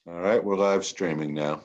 All right, we're live streaming now.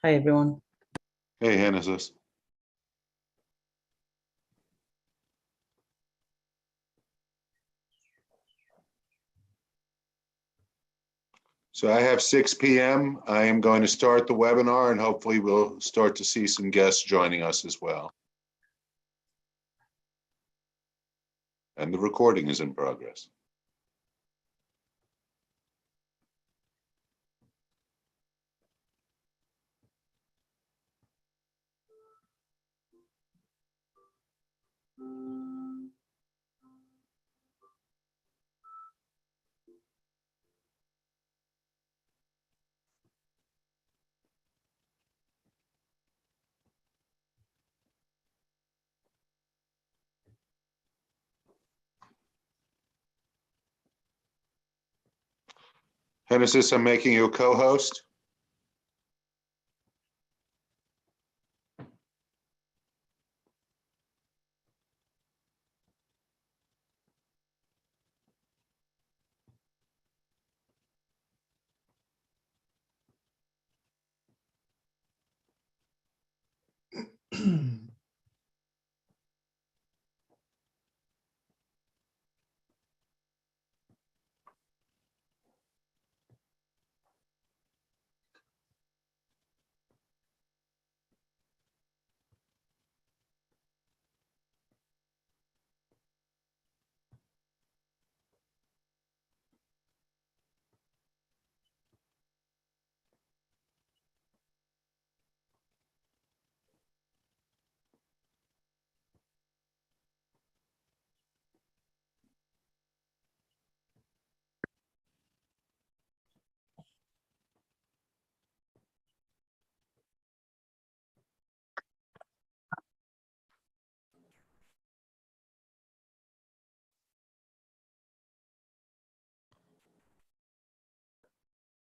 Hi, everyone. Hey, Genesis. So I have 6 p.m. I am going to start the webinar and hopefully we'll start to see some guests joining us as well. And the recording is in progress. Genesis, I'm making you a co-host.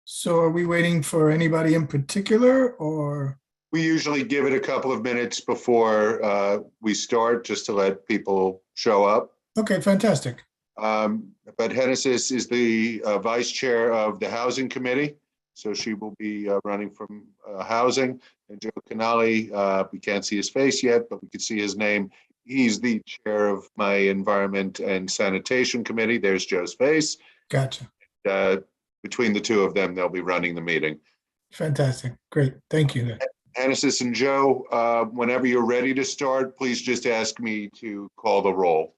So are we waiting for anybody in particular, or? We usually give it a couple of minutes before we start just to let people show up. Okay, fantastic. But Genesis is the vice chair of the Housing Committee. So she will be running from Housing. And Joe Canali, we can't see his face yet, but we can see his name. He's the chair of my Environment and Sanitation Committee. There's Joe's face. Gotcha. Between the two of them, they'll be running the meeting. Fantastic. Great. Thank you. Genesis and Joe, whenever you're ready to start, please just ask me to call the roll.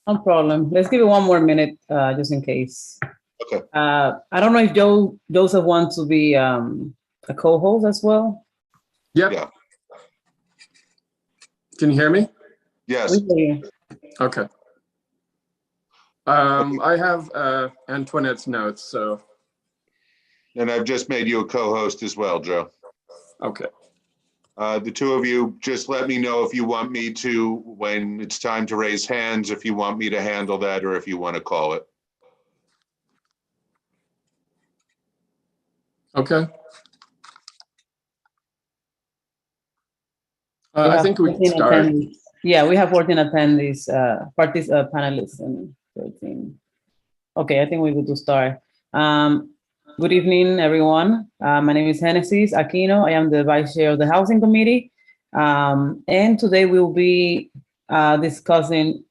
No problem. Let's give it one more minute, just in case. Okay. I don't know if Joseph wants to be a co-host as well. Yep. Yeah. Can you hear me? Yes. We hear you. Okay. I have Antoinette's notes, so. And I've just made you a co-host as well, Joe. Okay. The two of you, just let me know if you want me to, when it's time to raise hands, if you want me to handle that or if you want to call it. Okay. We I have think we can 14 start. attendees. Yeah, we have 14 attendees, panelists and 13. Okay, I think we're good to start. Good evening, everyone. My name is Genesis Aquino. I am the Vice Chair of the Housing Committee. And today we'll be discussing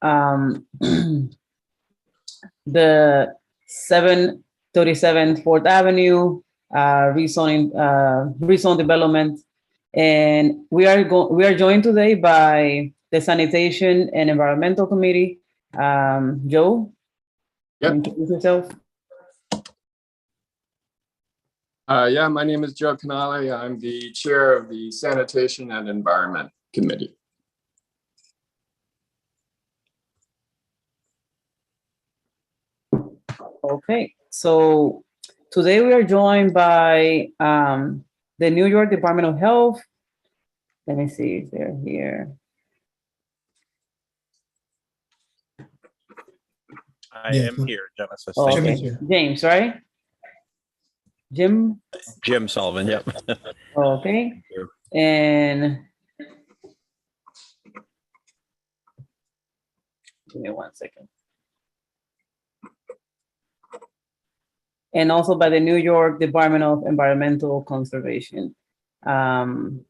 the 737 4th Avenue rezone development. And we are joined today by the Sanitation and Environmental Committee. Joe, Yep. introduce yourself. Yeah, my name is Joe Canale. I'm the chair of the Sanitation and Environment Committee. Okay, so today we are joined by the New York Department of Health. Let me see if they're here. I Yes. am here, Genesis. Oh, Thank Jim you. is okay. here. James, right? Jim, Jim Sullivan, yep. okay. you. And give me 1 second. And also by the New York Department of Environmental Conservation. That's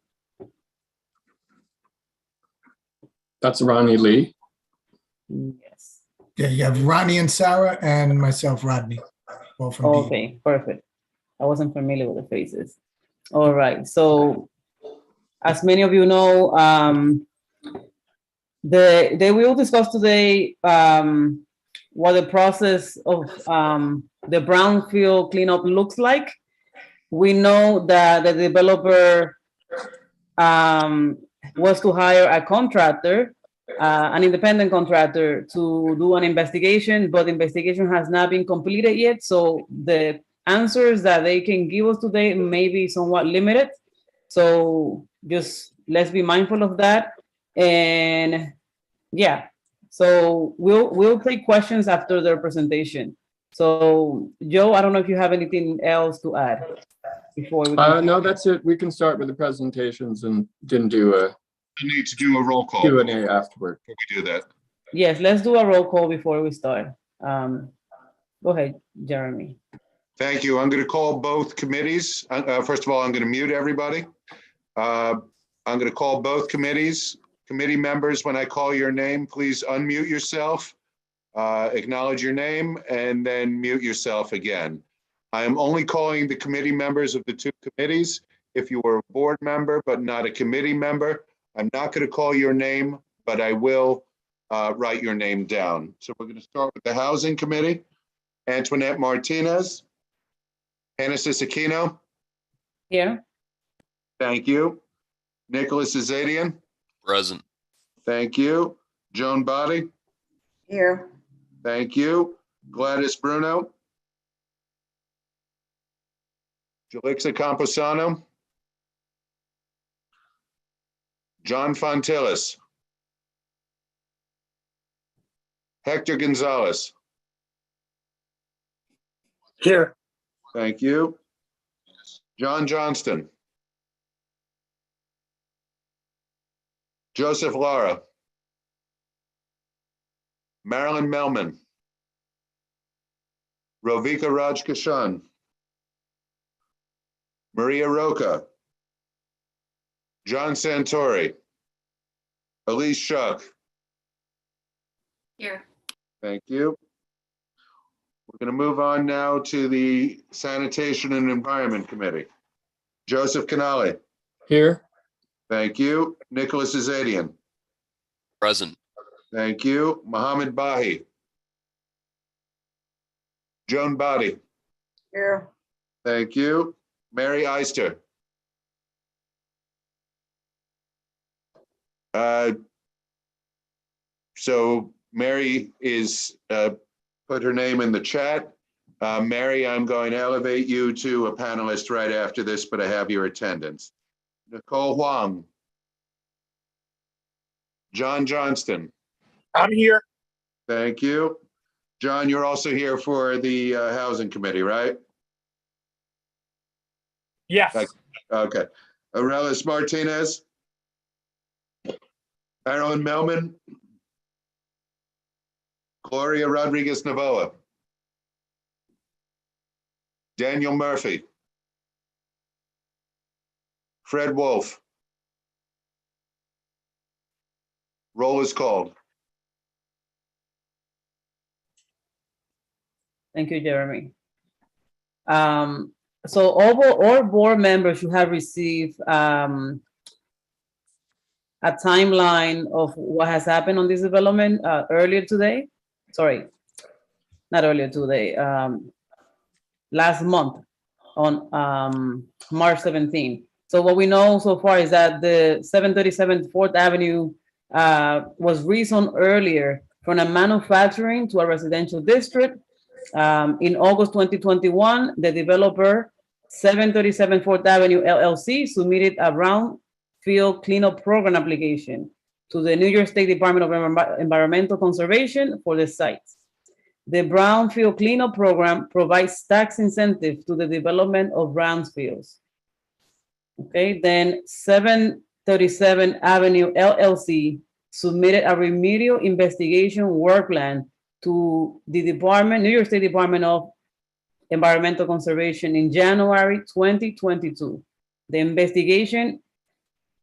Ronnie Lee. Yes. Yeah, you have Ronnie and Sarah and myself, Rodney. All from D. Okay, perfect. I wasn't familiar with the faces. All right, so as many of you know, they will discuss today what the process of the brownfield cleanup looks like. We know that the developer was to hire a contractor, an independent contractor, to do an investigation, but the investigation has not been completed yet. So the answers that they can give us today may be somewhat limited. So just let's be mindful of that. And yeah, so we'll take questions after their presentation. So Joe, I don't know if you have anything else to add before we No, that's it. We can start with the presentations and then do a I need to do a roll call Q&A afterward. before we do that. Yes, let's do a roll call before we start. Go ahead, Jeremy. Thank you. I'm going to call both committees. First of all, I'm going to mute everybody. I'm going to call both committees. Committee members, when I call your name, please unmute yourself, acknowledge your name, and then mute yourself again. I am only calling the committee members of the two committees. If you are a board member but not a committee member, I'm not going to call your name, but I will write your name down. So we're going to start with the Housing Committee. Antoinette Martinez. Genesis Aquino. Here. Thank you. Nicholas Azadian. Present. Thank you. Joan Body. Here. Thank you. Gladys Bruno. Jalixa Camposano. John Fontillis. Hector Gonzalez. Here. Thank you. John Johnston. Joseph Lara. Marilyn Melman. Rovika Rajkishan. Maria Roca. John Santori. Elise Shuck. Here. Thank you. We're going to move on now to the Sanitation and Environment Committee. Joseph Canale. Here. Thank you. Nicholas Azadian. Present. Thank you. Mohammed Bahi. Joan Body. Here. Thank you. Mary Eister. So Mary is put her name in the chat. Mary, I'm going to elevate you to a panelist right after this, but I have your attendance. Nicole Huang. John Johnston. I'm here. Thank you. John, you're also here for the Housing Committee, right? Yes. Okay. Arelis Martinez. Marilyn Melman. Gloria Rodriguez Navoa. Daniel Murphy. Fred Wolf. Roll is called. Thank you, Jeremy. So all board members should have received a timeline of what has happened on this development earlier today. Sorry, not earlier today, last month on March 17th. So what we know so far is that the 737 4th Avenue was rezoned earlier from a manufacturing to a residential district. In August 2021, the developer 737 4th Avenue LLC submitted a brownfield cleanup program application to the New York State Department of Environmental Conservation for the site. The brownfield cleanup program provides tax incentive to the development of brownfields. Okay, then 737 Avenue LLC submitted a remedial investigation work plan to the New York State Department of Environmental Conservation in January 2022. The investigation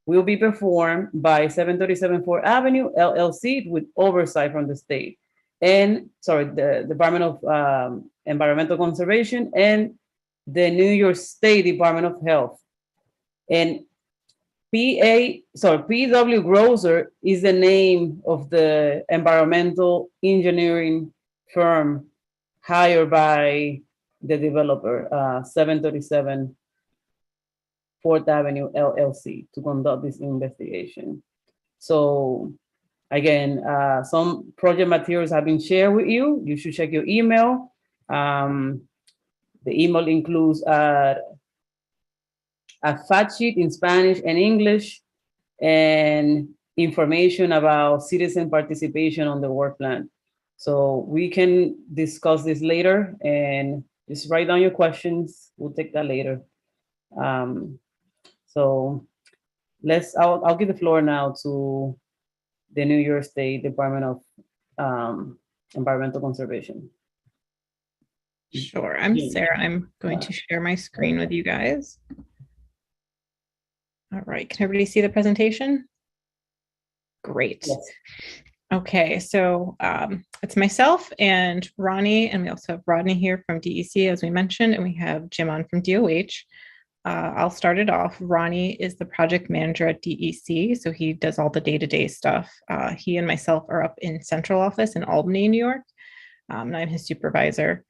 will be performed by 737 4th Avenue LLC with oversight from the state and, the Department of Environmental Conservation and the New York State Department of Health. And PW Grosser is the name of the environmental engineering firm hired by the developer, 737 4th Avenue LLC, to conduct this investigation. So again, some project materials have been shared with you. You should check your email. The email includes a fact sheet in Spanish and English, and information about citizen participation on the work plan. So we can discuss this later, and just write down your questions. We'll take that later. So I'll give the floor now to the New York State Department of Environmental Conservation. Sure, I'm Sarah. I'm going to share my screen with you guys. All right, can everybody see the presentation? Great. Yes. Okay, so it's myself and Ronnie, and we also have Rodney here from DEC, as we mentioned, and we have Jim on from DOH. I'll start it off. Ronnie is the project manager at DEC, so he does all the day-to-day stuff. He and myself are up in central office in Albany, New York, and I'm his supervisor.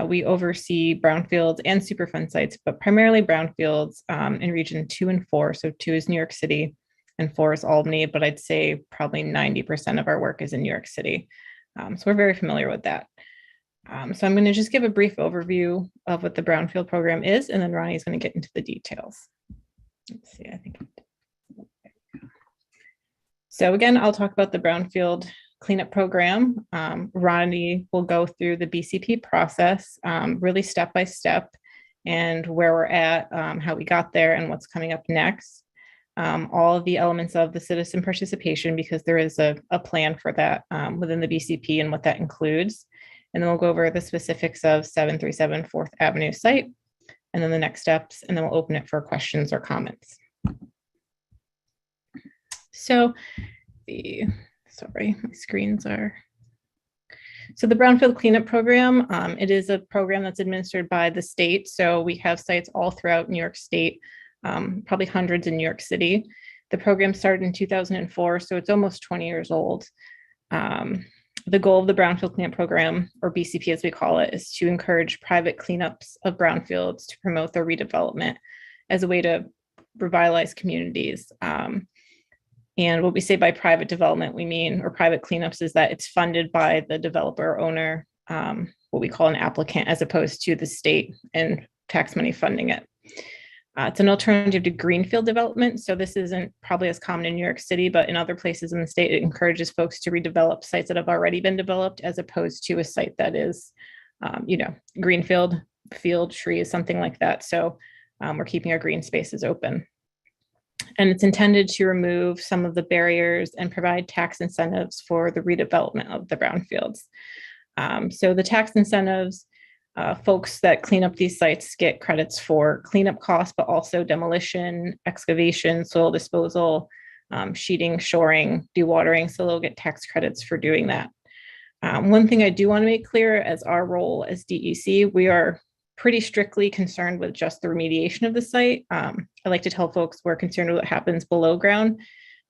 We oversee brownfields and Superfund sites, but primarily brownfields in region 2 and 4. So 2 is New York City and 4 is Albany, but I'd say probably 90% of our work is in New York City. So we're very familiar with that. So I'm going to just give a brief overview of what the brownfield program is, and then Ronnie is going to get into the details. Let's see, I think. So again, I'll talk about the brownfield cleanup program. Ronnie will go through the BCP process, really step by step, and where we're at, how we got there, and what's coming up next. All of the elements of the citizen participation, because there is a plan for that within the BCP and what that includes. And then we'll go over the specifics of 737 4th Avenue site, and then the next steps, and then we'll open it for questions or comments. So sorry, my screens are. So the brownfield cleanup program, it is a program that's administered by the state. So we have sites all throughout New York State, probably hundreds in New York City. The program started in 2004, so it's almost 20 years old. The goal of the brownfield cleanup program, or BCP as we call it, is to encourage private cleanups of brownfields to promote their redevelopment as a way to revitalize communities. And what we say by private development, we mean, or private cleanups, is that it's funded by the developer or owner, what we call an applicant, as opposed to the state and tax money funding it. It's an alternative to greenfield development. So this isn't probably as common in New York City, but in other places in the state, it encourages folks to redevelop sites that have already been developed as opposed to a site that is, greenfield, field, trees, something like that. So we're keeping our green spaces open. And it's intended to remove some of the barriers and provide tax incentives for the redevelopment of the brownfields. So the tax incentives, folks that clean up these sites get credits for cleanup costs, but also demolition, excavation, soil disposal, sheeting, shoring, dewatering. So they'll get tax credits for doing that. One thing I do want to make clear as our role as DEC, we are pretty strictly concerned with just the remediation of the site. I like to tell folks we're concerned with what happens below ground,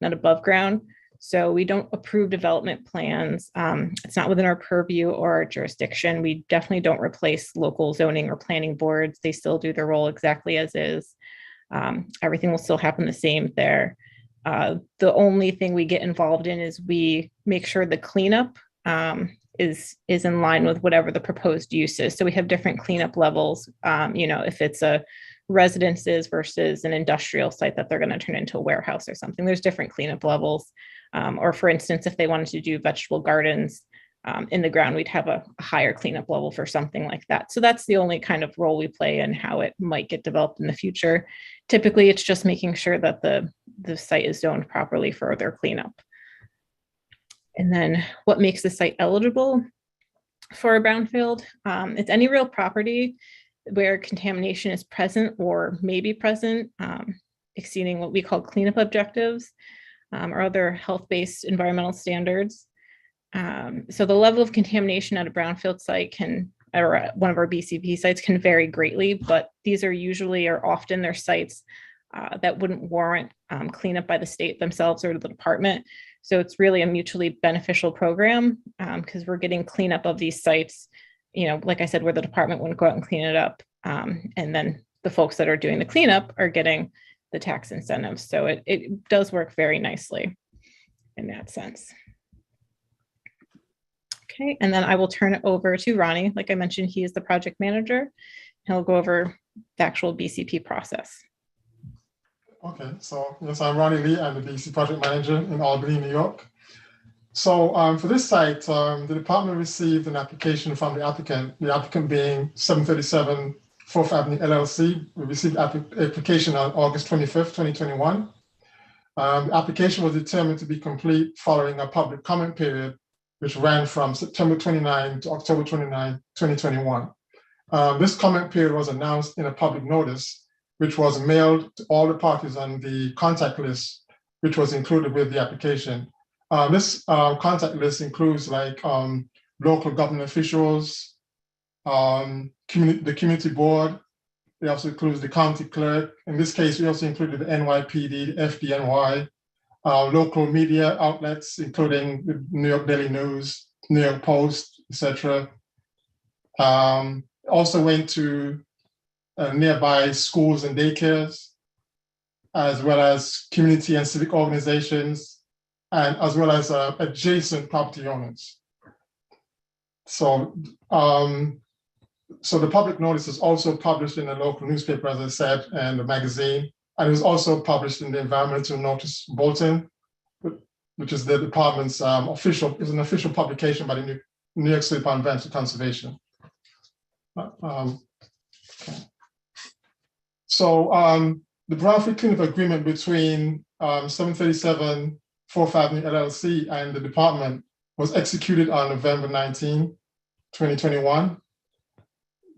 not above ground. So we don't approve development plans. It's not within our purview or our jurisdiction. We definitely don't replace local zoning or planning boards. They still do their role exactly as is. Everything will still happen the same there. The only thing we get involved in is we make sure the cleanup is in line with whatever the proposed use is. So we have different cleanup levels. If it's a residences versus an industrial site that they're going to turn into a warehouse or something, there's different cleanup levels. Or for instance, if they wanted to do vegetable gardens in the ground, we'd have a higher cleanup level for something like that. So that's the only kind of role we play in how it might get developed in the future. Typically, it's just making sure that the site is zoned properly for their cleanup. And then what makes the site eligible for a brownfield? It's any real property where contamination is present or may be present, exceeding what we call cleanup objectives or other health-based environmental standards. So the level of contamination at a brownfield site or at one of our BCP sites can vary greatly, but these are usually or often they're sites that wouldn't warrant cleanup by the state themselves or the department. So it's really a mutually beneficial program because we're getting cleanup of these sites, like I said, where the department wouldn't go out and clean it up. And then the folks that are doing the cleanup are getting the tax incentives. So it does work very nicely in that sense. Okay, and then I will turn it over to Ronnie. Like I mentioned, he is the project manager. He'll go over the actual BCP process. Okay, so yes, I'm Ronnie Lee. I'm the BC project manager in Albany, New York. So for this site, the department received an application from the applicant being 737 4th Avenue LLC. We received application on August 25th, 2021. The application was determined to be complete following a public comment period, which ran from September 29 to October 29, 2021. This comment period was announced in a public notice, which was mailed to all the parties on the contact list, which was included with the application. This contact list includes local government officials, the community board. It also includes the county clerk. In this case, we also included the NYPD, FDNY, local media outlets, including the New York Daily News, New York Post, etc. Also went to nearby schools and daycares, as well as community and civic organizations, and as well as adjacent property owners. So, so the public notice is also published in the local newspaper, as I said, and the magazine, and it was also published in the Environmental Notice Bulletin, which is the department's an official publication by the New York State Department of Environmental Conservation. So the brownfield cleanup agreement between 737 4th Avenue LLC and the department was executed on November 19, 2021.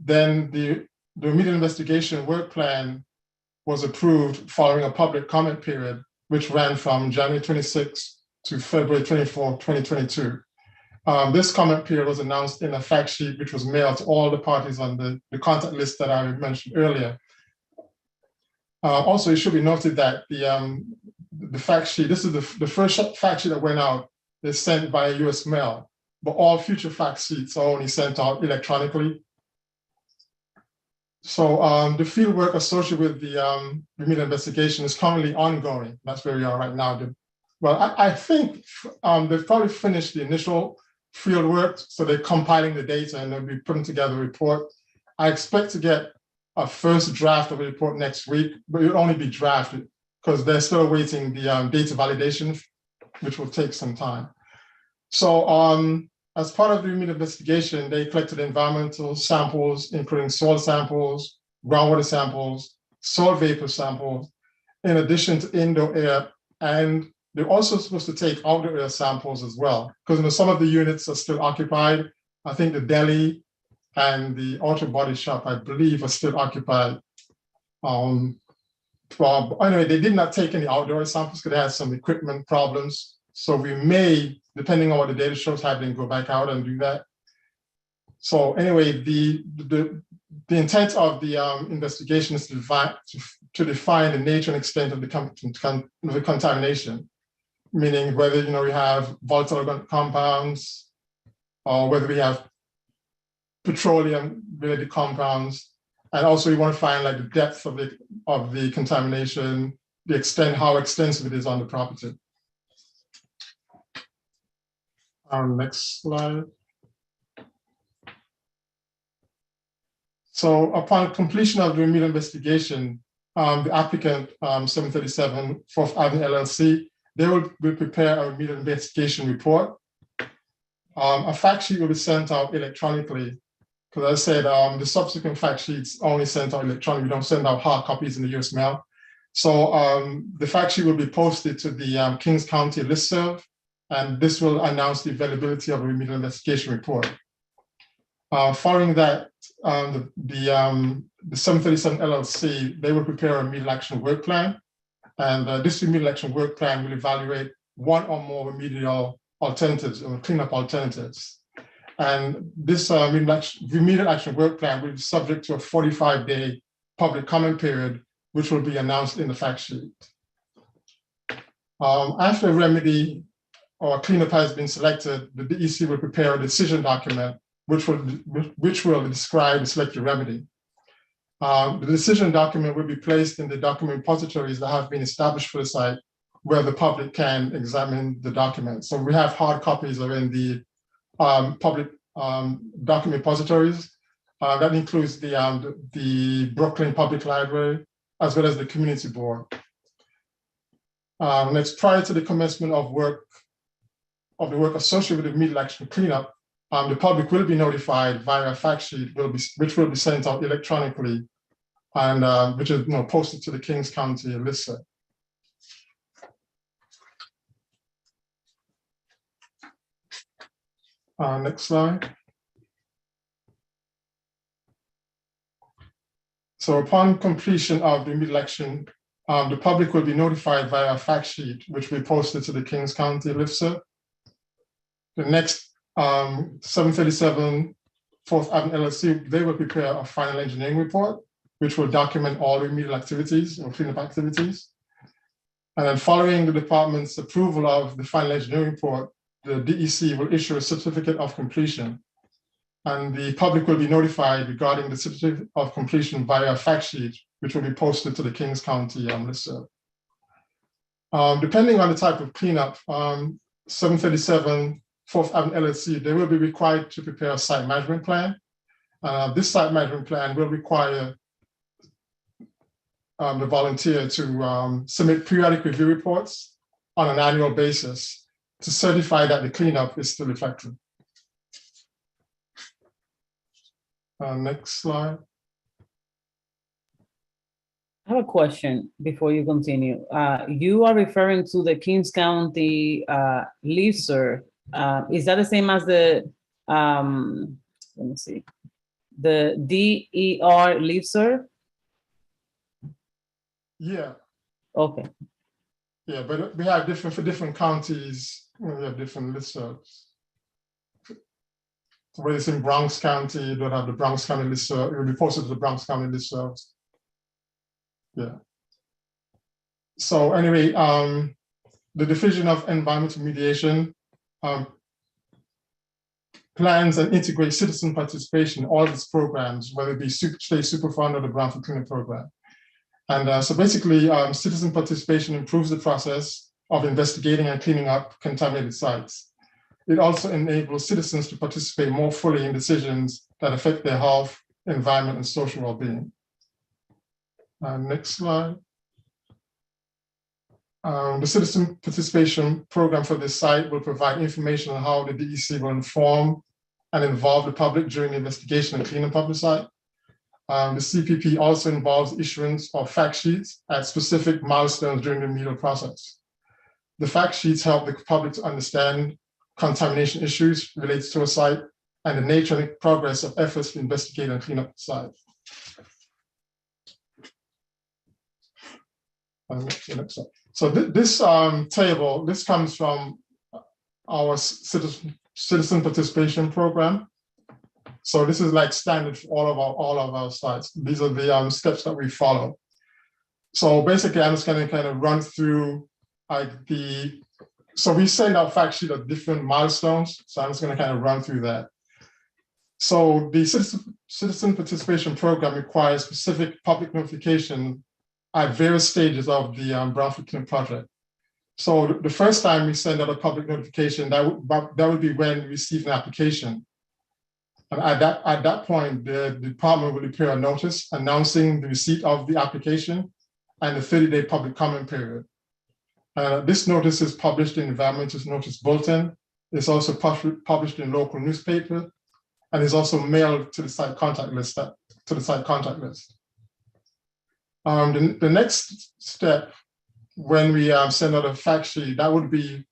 Then the remedial investigation work plan was approved following a public comment period, which ran from January 26 to February 24, 2022. This comment period was announced in a fact sheet, which was mailed to all the parties on the contact list that I mentioned earlier. Also, it should be noted that the fact sheet, this is the first fact sheet that went out, is sent by US mail, but all future fact sheets are only sent out electronically. So the field work associated with the remedial investigation is currently ongoing. That's where we are right now. Well, I think they've probably finished the initial field work, so they're compiling the data and they'll be putting together a report. I expect to get a first draft of a report next week, but it will only be drafted because they're still awaiting the data validation, which will take some time. So as part of the remedial investigation, they collected environmental samples, including soil samples, groundwater samples, soil vapor samples, in addition to indoor air, and they're also supposed to take outdoor air samples as well, because some of the units are still occupied. I think the deli and the auto body shop, I believe, are still occupied. Well, anyway, they did not take any outdoor samples because they had some equipment problems. So we may, depending on what the data shows, have them go back out and do that. So anyway, the intent of the investigation is to define the nature and extent of the contamination, meaning whether we have volatile organic compounds, or whether we have petroleum-related compounds, and also we want to find like the depth of the contamination, the extent, how extensive it is on the property. Next slide. So upon completion of the remedial investigation, the applicant, 737 4th Avenue LLC, they will prepare a remedial investigation report. A fact sheet will be sent out electronically, because as I said, the subsequent fact sheets only sent out electronically. We don't send out hard copies in the US mail. So the fact sheet will be posted to the Kings County listserv, and this will announce the availability of a remedial investigation report. Following that, the 737 LLC, they will prepare a remedial action work plan. And this remedial action work plan will evaluate one or more remedial alternatives or cleanup alternatives. And this remedial action work plan will be subject to a 45-day public comment period, which will be announced in the fact sheet. After a remedy or cleanup has been selected, the DEC will prepare a decision document which will describe the selected remedy. The decision document will be placed in the document repositories that have been established for the site, where the public can examine the document. So we have hard copies are in the public document repositories. That includes the Brooklyn Public Library, as well as the Community Board. Next, prior to the commencement of the work associated with the remedial action cleanup, the public will be notified via a fact sheet, which will be sent out electronically, and which is posted to the Kings County listserv. Next slide. So upon completion of the remedial action, the public will be notified via a fact sheet, which will be posted to the Kings County listserv. The next 737 4th Avenue LLC, they will prepare a final engineering report, which will document all remedial activities or cleanup activities. And then following the department's approval of the final engineering report, the DEC will issue a certificate of completion. And the public will be notified regarding the certificate of completion via a fact sheet, which will be posted to the Kings County listserv. Depending on the type of cleanup, 737 4th Avenue LLC, they will be required to prepare a site management plan. This site management plan will require the volunteer to submit periodic review reports on an annual basis to certify that the cleanup is still effective. Next slide. I have a question before you continue. You are referring to the Kings County listserv. Is that the same as the, let me see, the DER listserv? Yeah. Okay. Yeah, but we have different, for different counties, we have different listservs. So where it's in Bronx County, they'll have the Bronx County listserv, it will be posted to the Bronx County listservs. Yeah. So anyway, the Division of Environmental Remediation plans and integrates citizen participation in all of its programs, whether it be State Superfund or the Brownfield Cleanup Program. And so basically, citizen participation improves the process of investigating and cleaning up contaminated sites. It also enables citizens to participate more fully in decisions that affect their health, environment, and social well-being. Next slide. The citizen participation program for this site will provide information on how the DEC will inform and involve the public during the investigation and cleanup of the site. The CPP also involves issuance of fact sheets at specific milestones during the remedial process. The fact sheets help the public to understand contamination issues related to a site and the nature and progress of efforts to investigate and clean up the site. So this table, this comes from our citizen participation program. So this is like standard for all of our sites. These are the steps that we follow. So basically, I'm just going to kind of run through so we send out fact sheet of different milestones. So I'm just going to kind of run through that. So the citizen participation program requires specific public notification at various stages of the brownfield cleanup project. So the first time we send out a public notification, that would be when we receive an application. And at that point, the department will prepare a notice announcing the receipt of the application and the 30-day public comment period. This notice is published in Environmental Notice Bulletin. It's also published in local newspaper, and is also mailed to the site contact list. The next step, when we send out a fact sheet, that would be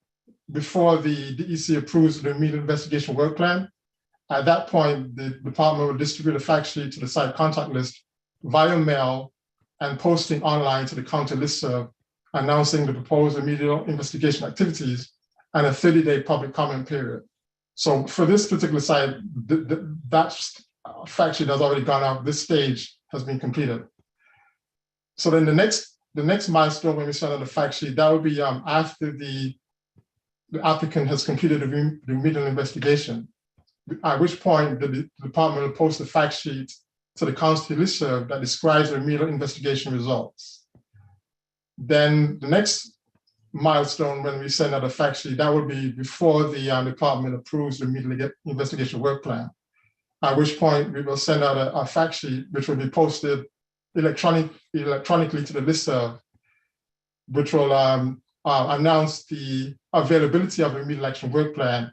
before the DEC approves the remedial investigation work plan. At that point, the department will distribute a fact sheet to the site contact list via mail and posting online to the county listserv, announcing the proposed remedial investigation activities and a 30-day public comment period. So for this particular site, that fact sheet has already gone out. This stage has been completed. So then the next milestone when we send out the fact sheet, that will be after the applicant has completed the remedial investigation, at which point the department will post a fact sheet to the county listserv that describes the remedial investigation results. Then the next milestone when we send out a fact sheet, that will be before the department approves the remedial investigation work plan, at which point we will send out a fact sheet which will be posted electronically to the listserv, which will announce the availability of the remedial action work plan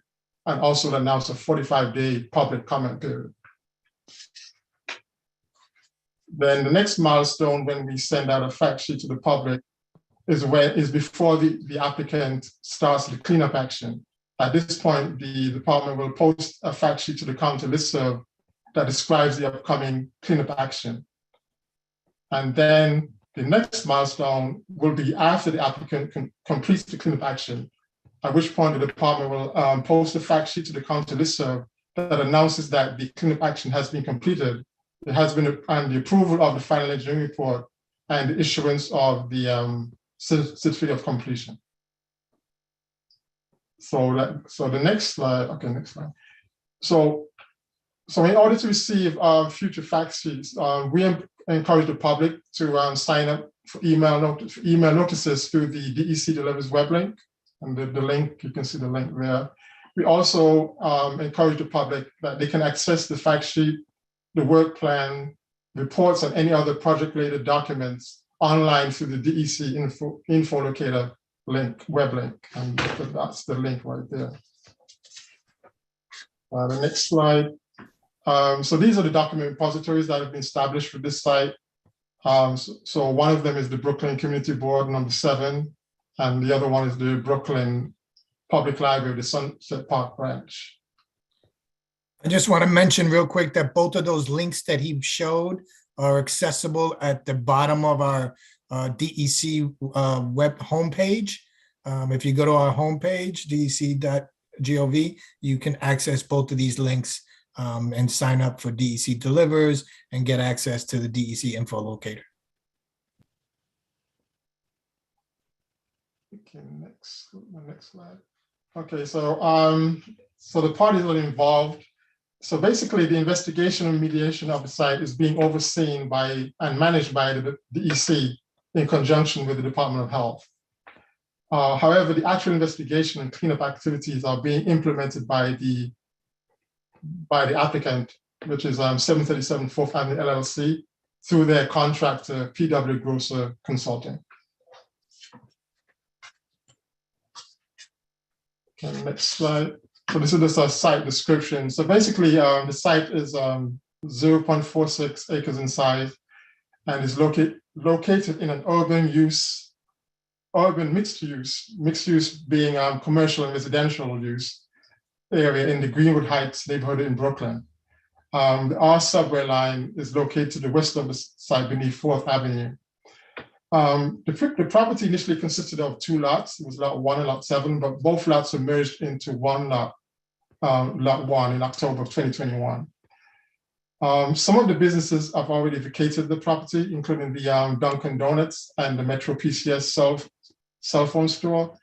and also announce a 45-day public comment period. Then the next milestone when we send out a fact sheet to the public is before the applicant starts the cleanup action. At this point, the department will post a fact sheet to the county listserv that describes the upcoming cleanup action. And then the next milestone will be after the applicant completes the cleanup action, at which point the department will post a fact sheet to the county listserv that announces that the cleanup action has been completed. It has been, and the approval of the final engineering report and the issuance of the certificate of completion. So the next slide, okay, next slide. So in order to receive future fact sheets, we encourage the public to sign up for email notices through the DEC Delivers web link. And the link, you can see the link there. We also encourage the public that they can access the fact sheet, the work plan, reports, and any other project-related documents online through the DEC info locator link, web link. And that's the link right there. The next slide. So these are the document repositories that have been established for this site. So one of them is the Brooklyn Community Board number 7, and the other one is the Brooklyn Public Library, the Sunset Park branch. I just want to mention real quick that both of those links that he showed are accessible at the bottom of our DEC web homepage. If you go to our homepage, dec.gov, you can access both of these links and sign up for DEC Delivers and get access to the DEC info locator. Okay, next slide. Okay, so the parties that are involved. So basically, the investigation and remediation of the site is being overseen by and managed by the DEC in conjunction with the Department of Health. However, the actual investigation and cleanup activities are being implemented by the applicant, which is 737 4th Avenue LLC, through their contractor, PW Grosser Consulting. Okay, next slide. So this is just a site description. So basically, the site is 0.46 acres in size and is located in an urban mixed use being commercial and residential use area in the Greenwood Heights neighborhood in Brooklyn. The R subway line is located to the west of the site beneath 4th Avenue. The property initially consisted of 2 lots. It was lot 1 and lot 7, but both lots were merged into one lot, lot 1 in October of 2021. Some of the businesses have already vacated the property, including the Dunkin' Donuts and the Metro PCS cell phone store.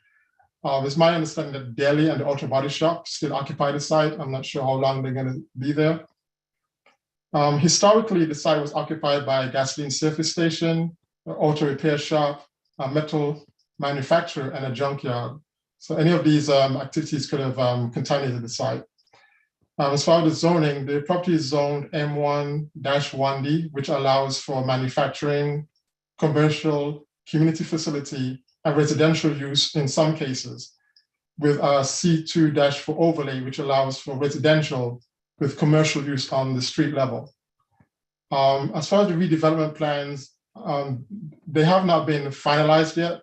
It's my understanding that Deli and the Auto Body Shop still occupy the site. I'm not sure how long they're going to be there. Historically, the site was occupied by a gasoline surface station, an auto repair shop, a metal manufacturer, and a junkyard. So any of these activities could have contaminated the site. As far as the zoning, the property is zoned M1-1D, which allows for manufacturing, commercial, community facility, and residential use in some cases, with a C2-4 overlay, which allows for residential with commercial use on the street level. As far as the redevelopment plans, they have not been finalized yet,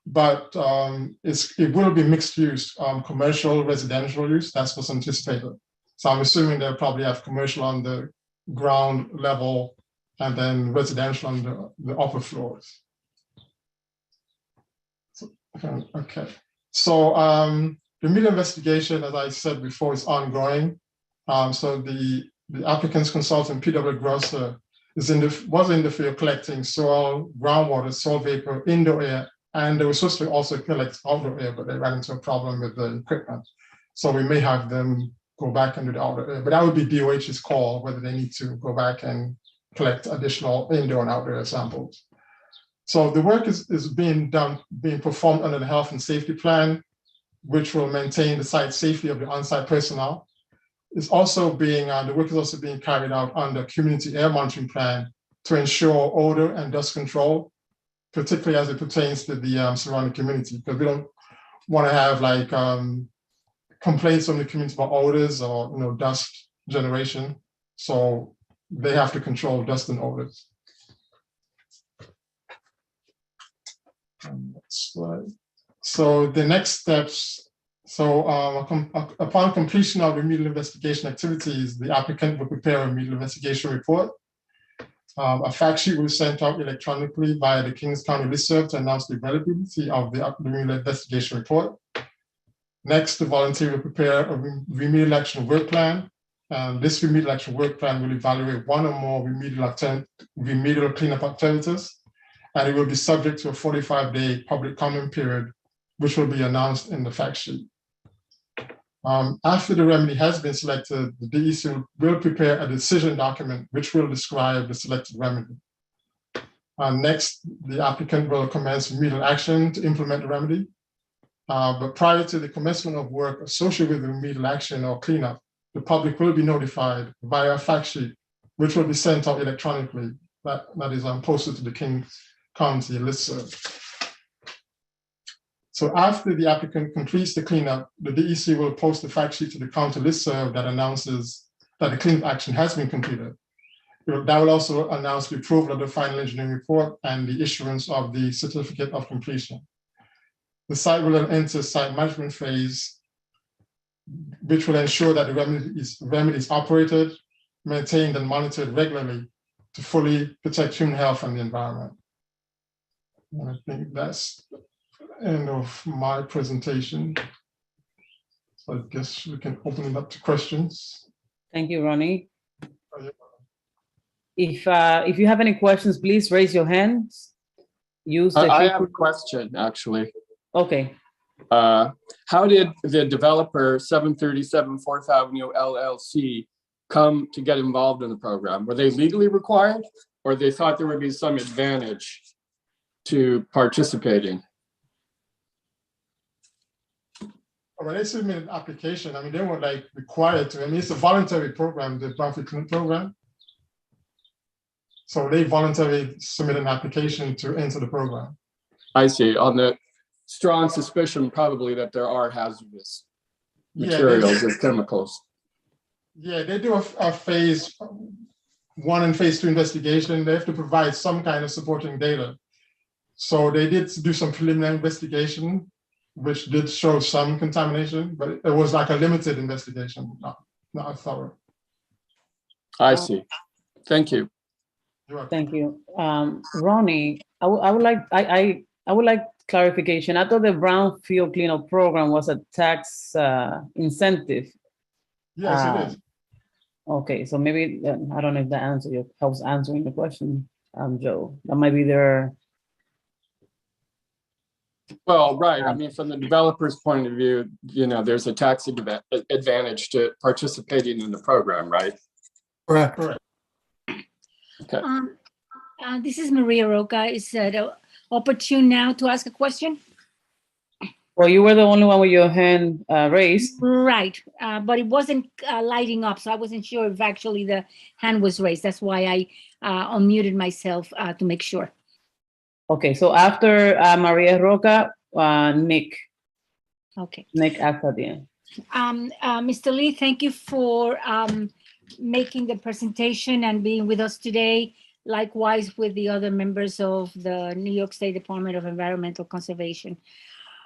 but it will be mixed use, commercial, residential use. That's what's anticipated. So I'm assuming they'll probably have commercial on the ground level and then residential on the upper floors. Okay. So remedial investigation, as I said before, is ongoing. So the applicant's consultant, PW Grosser, was in the field collecting soil, groundwater, soil vapor, indoor air, and they were supposed to also collect outdoor air, but they ran into a problem with the equipment. So we may have them go back into the outdoor air, but that would be DOH's call, whether they need to go back and collect additional indoor and outdoor air samples. So the work is being performed under the health and safety plan, which will maintain the site safety of the on-site personnel. It's also the work is also being carried out under community air monitoring plan to ensure odor and dust control, particularly as it pertains to the surrounding community, because we don't want to have like complaints from the community about odors or dust generation. So they have to control dust and odors. Next slide. So the next steps. So upon completion of remedial investigation activities, the applicant will prepare a remedial investigation report. A fact sheet will be sent out electronically via the Kings County listserv to announce the availability of the remedial investigation report. Next, the volunteer will prepare a remedial action work plan. This remedial action work plan will evaluate one or more remedial cleanup activities, and it will be subject to a 45-day public comment period, which will be announced in the fact sheet. After the remedy has been selected, the DEC will prepare a decision document which will describe the selected remedy. Next, the applicant will commence remedial action to implement the remedy. But prior to the commencement of work associated with the remedial action or cleanup, the public will be notified via a fact sheet, which will be sent out electronically. That is posted to the King County listserv. So after the applicant completes the cleanup, the DEC will post the fact sheet to the county listserv that announces that the cleanup action has been completed. That will also announce the approval of the final engineering report and the issuance of the certificate of completion. The site will then enter site management phase, which will ensure that the remedy is operated, maintained, and monitored regularly to fully protect human health and the environment. And I think that's the end of my presentation. So I guess we can open it up to questions. Thank you, Ronnie. If you have any questions, please raise your hands. Use the I have a question, actually. Okay. How did the developer 737 4th Avenue LLC come to get involved in the program? Were they legally required, or they thought there would be some advantage to participating? When they submitted an application, I mean, they were like required to. I mean, it's a voluntary program, the brownfield cleanup program. So they voluntarily submit an application to enter the program. I see, on the strong suspicion probably that there are hazardous materials or chemicals. Yeah, they do a phase 1 and phase 2 investigation. They have to provide some kind of supporting data. So they did do some preliminary investigation, which did show some contamination, but it was like a limited investigation, not a thorough. I see. Thank you. You're welcome. Thank you. Ronnie, I would like clarification. I thought the brownfield cleanup program was a tax incentive. Yes, it is. Okay, so maybe, I don't know if that helps answering the question, Joe. That might be their. Well, right. I mean, from the developer's point of view, there's a tax advantage to participating in the program, right? Correct. Okay. This is Maria Roca. Is it opportune now to ask a question? Well, you were the only one with your hand raised. Right, but it wasn't lighting up, so I wasn't sure if actually the hand was raised. That's why I unmuted myself to make sure. Okay, so after Maria Roca, Nick. Okay. Nick after the end. Mr. Lee, thank you for making the presentation and being with us today. Likewise with the other members of the New York State Department of Environmental Conservation.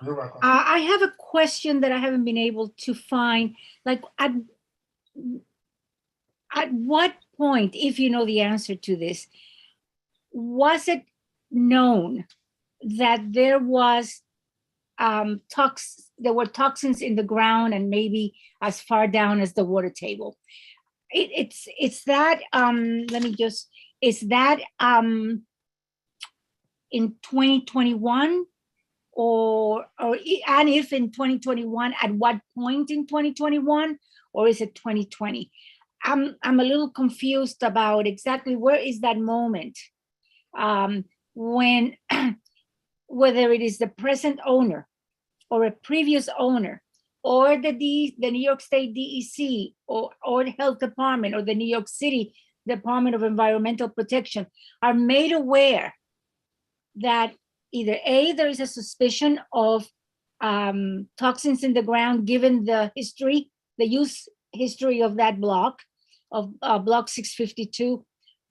You're welcome. I have a question that I haven't been able to find. Like, at what point, if you know the answer to this, was it known that there was there were toxins in the ground and maybe as far down as the water table? It's that is that in 2021? And if in 2021, at what point in 2021, or is it 2020? I'm a little confused about exactly where is that moment when whether it is the present owner or a previous owner or the New York State DEC or the Health Department or the New York City Department of Environmental Protection are made aware that either A, there is a suspicion of toxins in the ground, given the use history of that block, of block 652,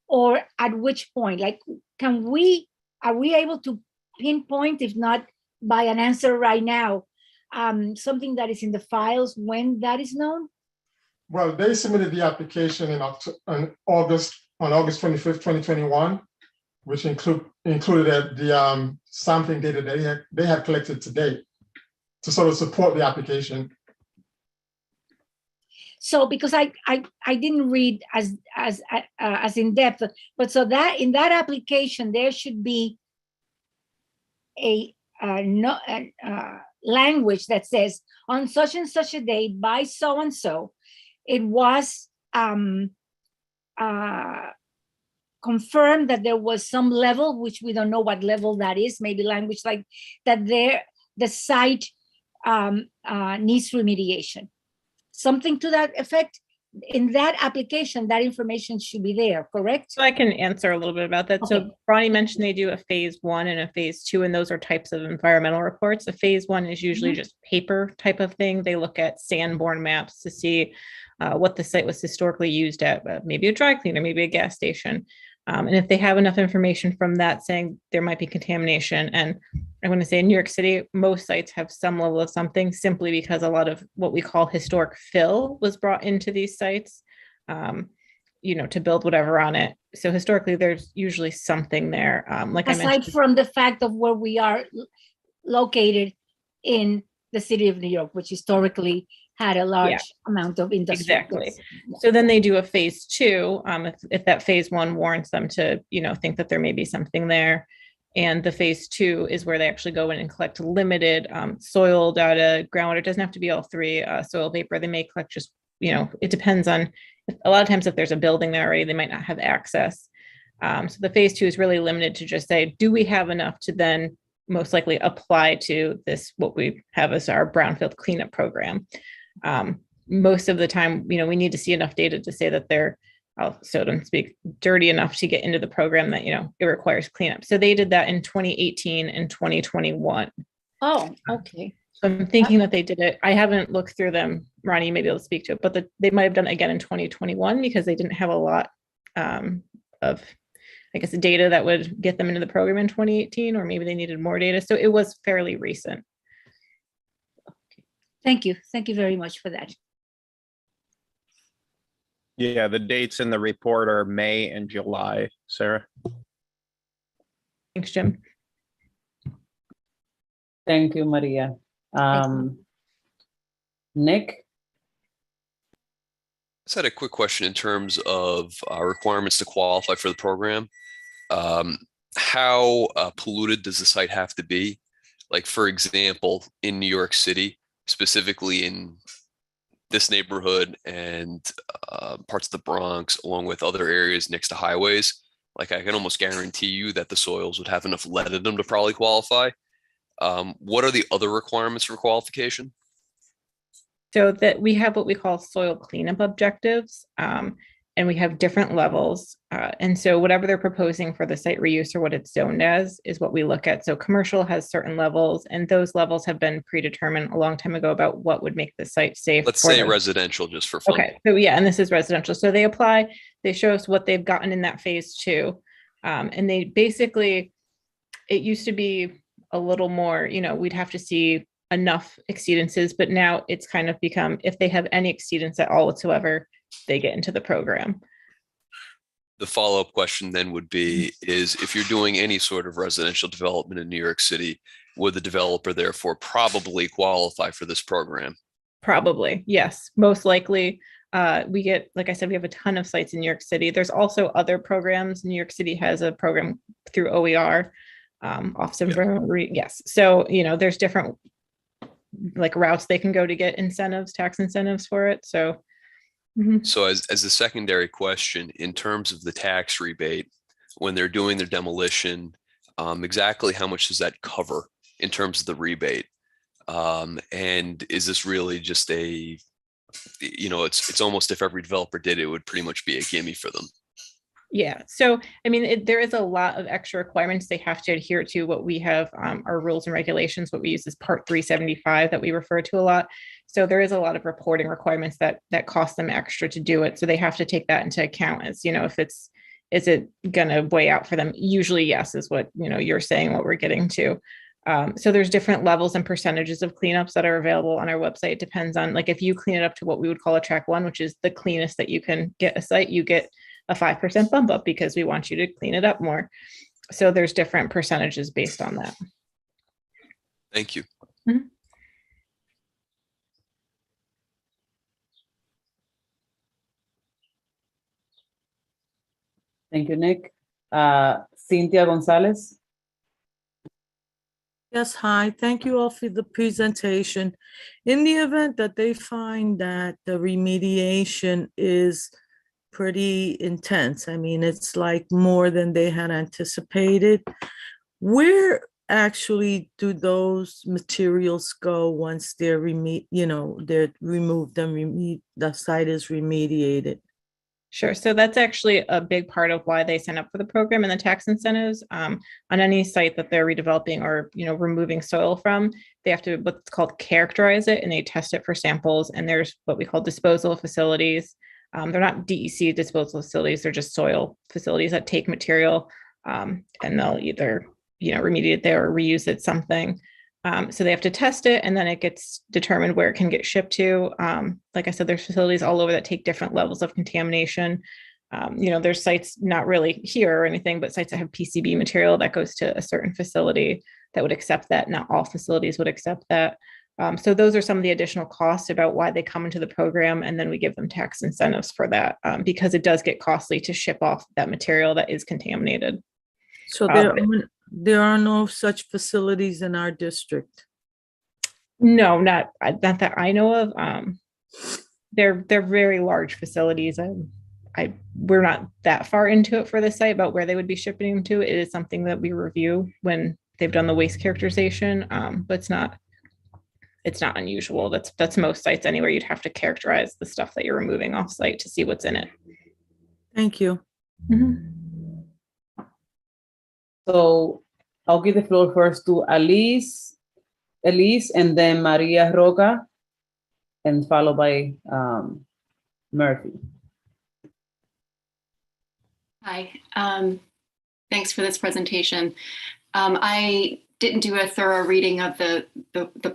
or at which point, like, are we able to pinpoint, if not by an answer right now, something that is in the files when that is known? Well, they submitted the application on August 25th, 2021, which included the sampling data that they had collected to date to sort of support the application. So, because I didn't read as in depth, but so that in that application there should be a language that says on such and such a date by so and so, it was confirmed that there was some level, which we don't know what level that is, maybe language like that the site needs remediation. Something to that effect. In that application, that information should be there, correct? So I can answer a little bit about that. Okay. So Ronnie mentioned they do a phase 1 and a phase 2, and those are types of environmental reports. A phase 1 is usually just paper type of thing. They look at sandborne maps to see what the site was historically used at, maybe a dry cleaner, maybe a gas station. And if they have enough information from that saying there might be contamination, and I want to say in New York City, most sites have some level of something simply because a lot of what we call historic fill was brought into these sites, to build whatever on it. So historically, there's usually something there. Like aside I mentioned, from the fact of where we are located in the city of New York, which historically had a large amount of industrial. Exactly. Yes. So then they do a phase 2, if that phase 1 warrants them to, think that there may be something there. And the phase 2 is where they actually go in and collect limited soil data, groundwater. It doesn't have to be all 3, soil vapor. They may collect just, it depends on, a lot of times if there's a building there already, they might not have access. So the phase 2 is really limited to just say, do we have enough to then most likely apply to this, what we have as our brownfield cleanup program. Most of the time, we need to see enough data to say that there so don't speak dirty enough to get into the program that, it requires cleanup. So they did that in 2018 and 2021. Oh, okay. So I'm thinking that they did it. I haven't looked through them. Ronnie, maybe able to speak to it, but they might have done it again in 2021 because they didn't have a lot of, I guess, data that would get them into the program in 2018, or maybe they needed more data. So it was fairly recent. Thank you. Thank you very much for that. Yeah, the dates in the report are May and July, Sarah. Thanks, Jim. Thank you, Maria. Nick? I just had a quick question in terms of requirements to qualify for the program. How polluted does the site have to be? Like, for example, in New York City, specifically in this neighborhood and parts of the Bronx, along with other areas next to highways, like I can almost guarantee you that the soils would have enough lead in them to probably qualify. What are the other requirements for qualification? So that we have what we call soil cleanup objectives, and we have different levels. And so whatever they're proposing for the site reuse or what it's zoned as is what we look at. So commercial has certain levels, and those levels have been predetermined a long time ago about what would make the site safe. Let's say residential, just for fun. Okay, so yeah, and this is residential. So they apply, they show us what they've gotten in that phase 2. And they basically, it used to be a little more, we'd have to see enough exceedances, but now it's kind of become, if they have any exceedance at all whatsoever, they get into the program. The follow-up question then would be, is if you're doing any sort of residential development in New York City, would the developer therefore probably qualify for this program? Probably, yes, most likely. We get, like I said, we have a ton of sites in New York City. There's also other programs. New York City has a program through OER, Office of yes. So, there's different like routes they can go to get incentives, tax incentives for it. So, So as a secondary question, in terms of the tax rebate, when they're doing their demolition, exactly how much does that cover in terms of the rebate? And is this really just a, it's almost, if every developer did, it would pretty much be a gimme for them. Yeah. So, I mean, there is a lot of extra requirements they have to adhere to. What we have, our rules and regulations, what we use is Part 375 that we refer to a lot. So there is a lot of reporting requirements that cost them extra to do it. So they have to take that into account as, if is it going to weigh out for them? Usually, yes, is what, you're saying, what we're getting to. So there's different levels and percentages of cleanups that are available on our website. It depends on, like, if you clean it up to what we would call a track 1, which is the cleanest that you can get a site, you get a 5% bump up because we want you to clean it up more. So there's different percentages based on that. Thank you. Mm-hmm. Thank you, Nick. Cynthia Gonzalez. Yes, hi. Thank you all for the presentation. In the event that they find that the remediation is pretty intense, I mean, it's like more than they had anticipated, where actually do those materials go once they're they're removed and the site is remediated? Sure. So that's actually a big part of why they sign up for the program and the tax incentives. On any site that they're redeveloping or, removing soil from, they have to what's called characterize it, and they test it for samples. And there's what we call disposal facilities. They're not DEC disposal facilities. They're just soil facilities that take material and they'll either, remediate there or reuse it something. So they have to test it, and then it gets determined where it can get shipped to. Like I said, there's facilities all over that take different levels of contamination. There's sites not really here or anything, but sites that have PCB material that goes to a certain facility that would accept that. Not all facilities would accept that. So those are some of the additional costs about why they come into the program, and then we give them tax incentives for that because it does get costly to ship off that material that is contaminated. So there are no such facilities in our district? No, not that I know of. They're very large facilities. We're not that far into it for the site about where they would be shipping them to. It is something that we review when they've done the waste characterization, but it's not unusual. That's most sites anywhere. You'd have to characterize the stuff that you're removing off site to see what's in it. Thank you. So I'll give the floor first to Elise, and then Maria Roca, and followed by Murphy. Hi, thanks for this presentation. I didn't do a thorough reading of the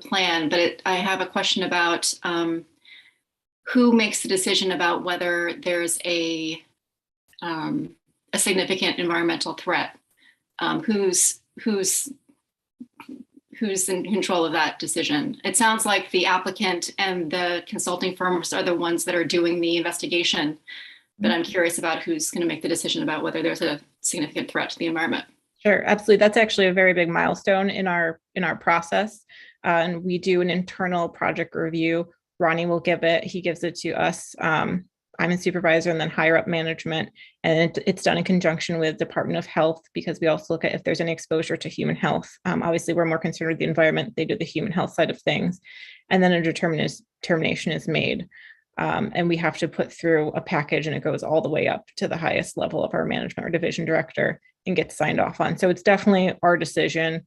plan, but I have a question about who makes the decision about whether there's a significant environmental threat. Who's in control of that decision? It sounds like the applicant and the consulting firms are the ones that are doing the investigation, but I'm curious about who's going to make the decision about whether there's a significant threat to the environment. Sure, Absolutely. That's actually a very big milestone in our process. And we do an internal project review. Ronnie will give it. He gives it to us. I'm a supervisor and then higher up management. And it's done in conjunction with Department of Health, because we also look at if there's any exposure to human health. Obviously, we're more concerned with the environment. They do the human health side of things. And then a determination is made. And we have to put through a package, and it goes all the way up to the highest level of our management or division director and gets signed off on. So it's definitely our decision.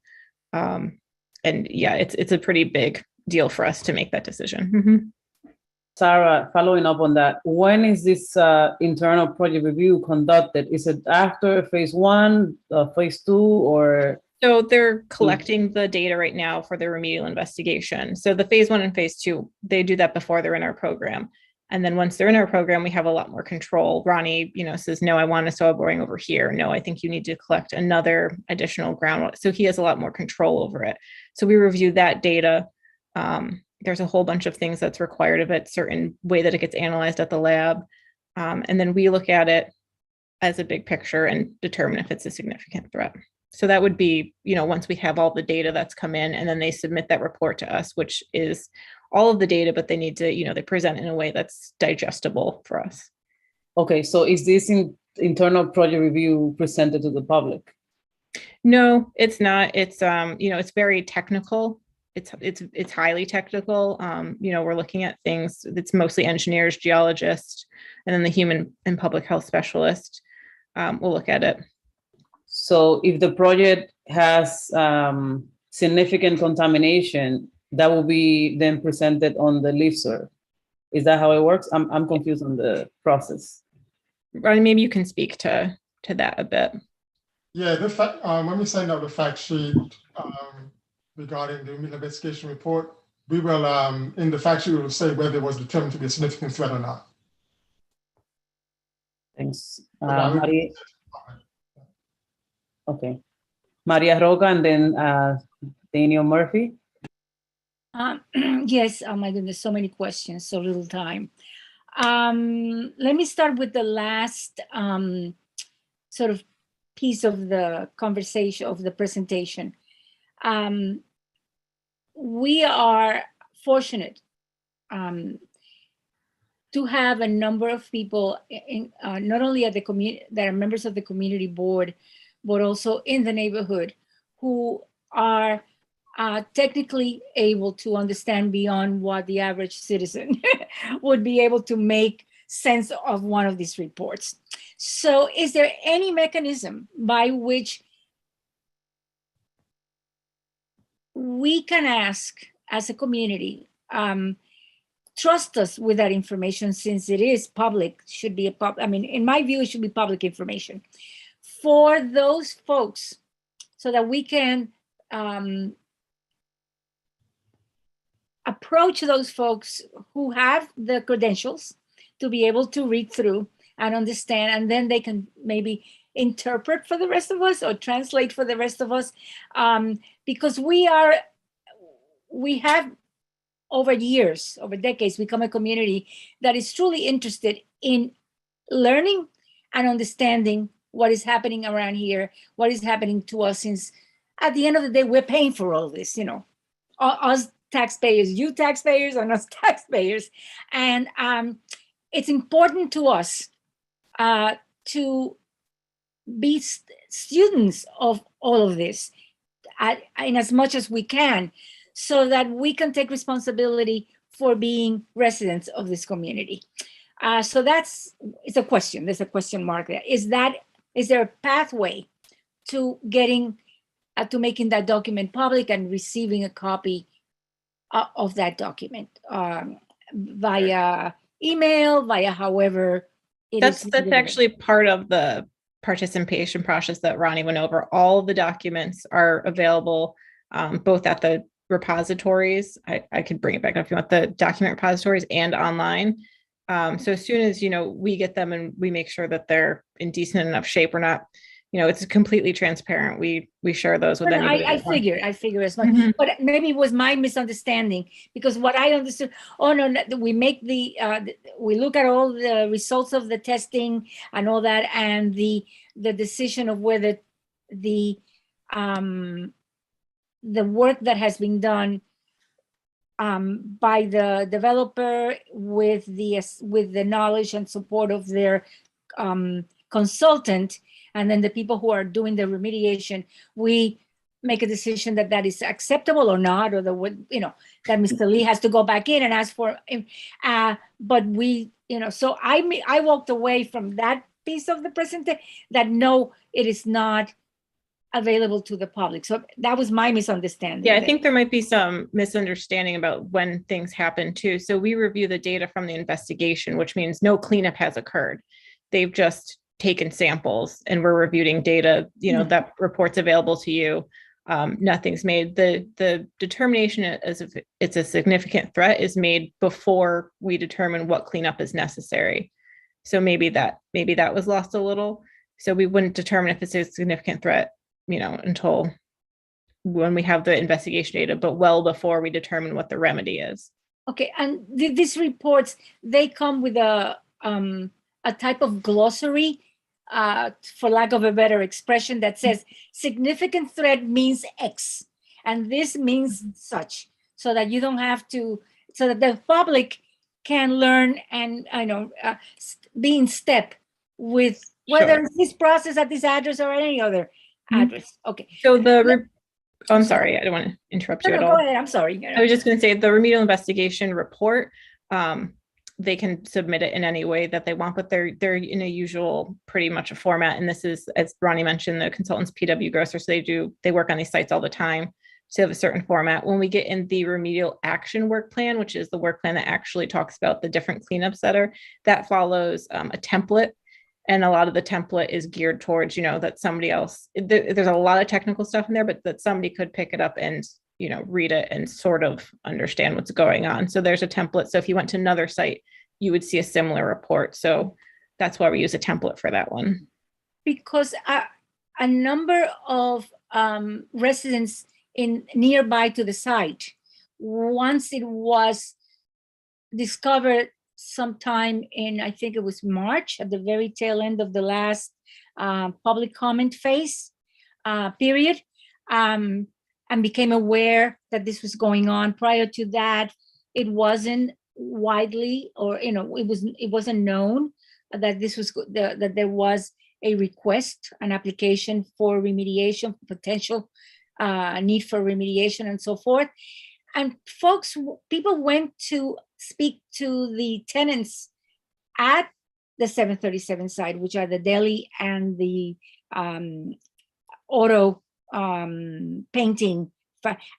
And yeah, it's a pretty big deal for us to make that decision. Sarah, following up on that, when is this internal project review conducted? Is it after phase 1, phase 2, or? So they're collecting the data right now for the remedial investigation. So the phase 1 and phase 2, they do that before they're in our program. And then once they're in our program, we have a lot more control. Ronnie, says, no, I want a soil boring over here. No, I think you need to collect another additional groundwater. So he has a lot more control over it. So we review that data. There's a whole bunch of things that's required of it, certain way that it gets analyzed at the lab. And then we look at it as a big picture and determine if it's a significant threat. So that would be, once we have all the data that's come in, and then they submit that report to us, which is all of the data, but they need to, they present in a way that's digestible for us. Okay, so is this internal project review presented to the public? No, it's not. It's, it's very technical. It's highly technical. We're looking at things. It's mostly engineers, geologists, and then the human and public health specialist will look at it. So if the project has significant contamination, that will be then presented on the listserv. Is that how it works? I'm confused on the process. Ronnie, maybe you can speak to that a bit. Yeah, when we send out the fact sheet regarding the remedial investigation report, we will, in the fact sheet, we will say whether it was determined to be a significant threat or not. Thanks. Maria. Okay. Maria Roca, and then Daniel Murphy. Yes, oh my goodness, so many questions, so little time. Let me start with the last sort of piece of the conversation, of the presentation. We are fortunate to have a number of people not only at the community that are members of the community board, but also in the neighborhood, who are technically able to understand beyond what the average citizen would be able to make sense of one of these reports. So is there any mechanism by which we can ask as a community, trust us with that information, since it is public, should be in my view, it should be public information for those folks, so that we can approach those folks who have the credentials to be able to read through and understand, and then they can maybe interpret for the rest of us or translate for the rest of us, because we have over years, over decades, become a community that is truly interested in learning and understanding what is happening around here, what is happening to us, since at the end of the day, we're paying for all this, us taxpayers, you taxpayers, and us taxpayers. And it's important to us to be students of all of this in as much as we can, so that we can take responsibility for being residents of this community. So it's a question. There's a question mark there. Is there a pathway to getting to making that document public and receiving a copy of that document via email, via however That's actually part of the participation process that Ronnie went over. All the documents are available both at the repositories. I could bring it back up if you want, the document repositories, and online. So as soon as, we get them and we make sure that they're in decent enough shape, we're not, it's completely transparent. We share those with anybody. I figure as much, Mhm. but maybe it was my misunderstanding, because what I understood, we make we look at all the results of the testing and all that, and the decision of whether the work that has been done by the developer with the knowledge and support of their consultant, and then the people who are doing the remediation, we make a decision that is acceptable or not, or that Mr. Lee has to go back in and ask for, but we, so I walked away from that piece of the presentation, that no, it is not available to the public. So that was my misunderstanding. Yeah, I think there might be some misunderstanding about when things happen too. So we review the data from the investigation, which means no cleanup has occurred. They've just taken samples and we're reviewing data, that report's available to you. Nothing's made. The determination as if it's a significant threat is made before we determine what cleanup is necessary. So maybe that was lost a little. So we wouldn't determine if it's a significant threat, until when we have the investigation data, but well before we determine what the remedy is. Okay, and these reports, they come with a type of glossary, for lack of a better expression, that says significant threat means X, and this means such, so that you don't have to, so that the public can learn and be in step with whether it's this process at this address or any other address. Okay. So I'm sorry, I don't want to interrupt you at all. Go ahead. I'm sorry. I was just going to say the remedial investigation report, they can submit it in any way that they want, but they're in a usual pretty much a format. And this is, as Ronnie mentioned, the consultant's PW Grosser, so they work on these sites all the time. So they have a certain format. When we get in the remedial action work plan, which is the work plan that actually talks about the different cleanups that follows a template. And a lot of the template is geared towards, that somebody else, there's a lot of technical stuff in there, but that somebody could pick it up and, read it and sort of understand what's going on. So there's a template. So if you went to another site, you would see a similar report. So that's why we use a template for that one. Because a number of residents nearby to the site, once it was discovered sometime in, I think it was March, at the very tail end of the last public comment phase period, and became aware that this was going on. Prior to that, it wasn't widely, or it wasn't known that this was that there was a request, an application for remediation, potential need for remediation, and so forth. And people went to speak to the tenants at the 737 site, which are the deli and the auto painting,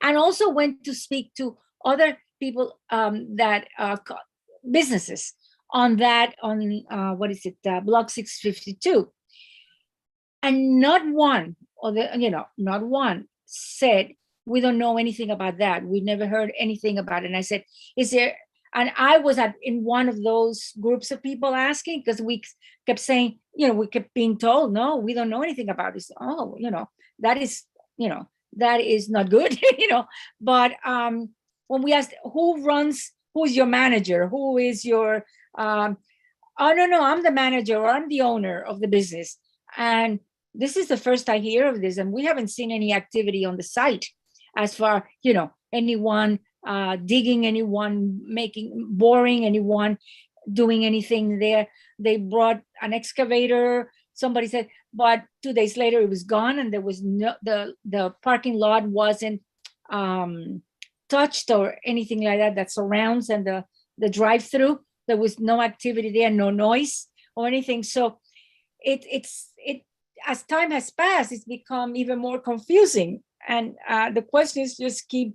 and also went to speak to other people that businesses on block 652, and not one said, we don't know anything about that. We never heard anything about it. And I said, is there, and I was in one of those groups of people asking, because we kept saying, we kept being told, no, we don't know anything about this. Oh, that is not good, but when we asked who's your manager, who is your, oh, no, I'm the manager, or I'm the owner of the business. And this is the first I hear of this, and we haven't seen any activity on the site as far, anyone digging, anyone boring, anyone doing anything there. They brought an excavator, somebody said, but 2 days later it was gone, and there was the parking lot wasn't touched or anything like that surrounds and the drive-through There was no activity there, no noise or anything. So it as time has passed, it's become even more confusing. And the questions just keep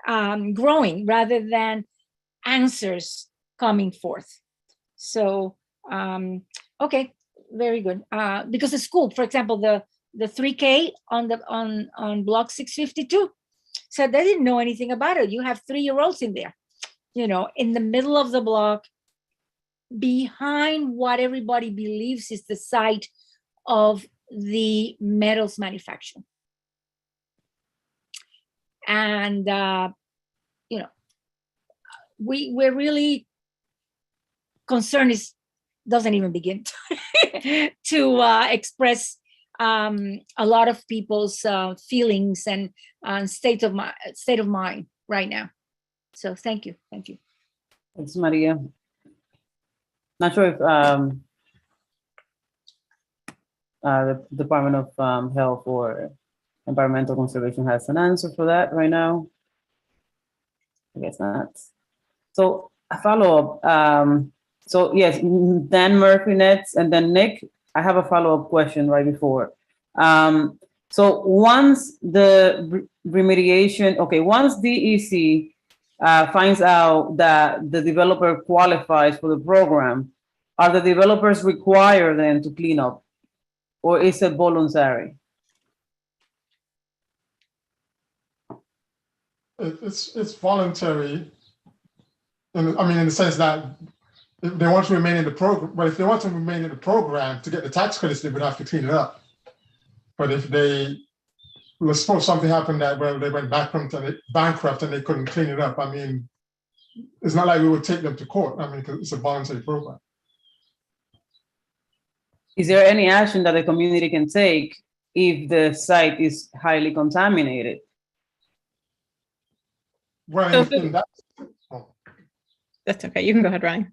growing rather than answers coming forth. So, okay, very good. Because the school, for example, the 3K on block 652, so they didn't know anything about it. You have 3-year-olds in there, in the middle of the block, behind what everybody believes is the site of the metals manufacturing. And, we're really concerned doesn't even begin to express a lot of people's feelings and state of mind right now. So thank you. Thanks, Maria. Not sure if the Department of Health or Environmental Conservation has an answer for that right now. I guess not. So a follow-up. So yes, Dan Murphy next, and then Nick. I have a follow-up question right before. So once the remediation, once DEC finds out that the developer qualifies for the program, are the developers required then to clean up, or is it voluntary? It's voluntary. In the sense that if they want to remain in the program, but if they want to remain in the program to get the tax credits, they would have to clean it up. But if let's suppose something happened where they went bankrupt and they couldn't clean it up, it's not like we would take them to court. Because it's a voluntary program. Is there any action that the community can take if the site is highly contaminated? Well, That's okay. You can go ahead, Ronnie.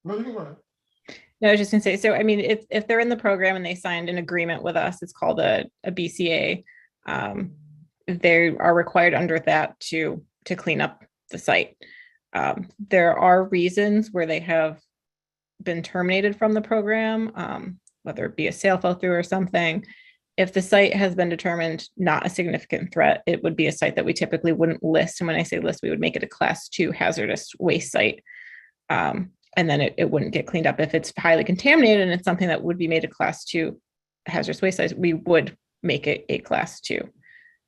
No, you can go ahead. No, I was just gonna say, so if they're in the program and they signed an agreement with us, it's called a BCA. They are required under that to clean up the site. There are reasons where they have been terminated from the program, whether it be a sale fell through or something. If the site has been determined not a significant threat, it would be a site that we typically wouldn't list. And when I say list, we would make it a class 2 hazardous waste site. And then it wouldn't get cleaned up. If it's highly contaminated and it's something that would be made a class 2 hazardous waste site, we would make it a class 2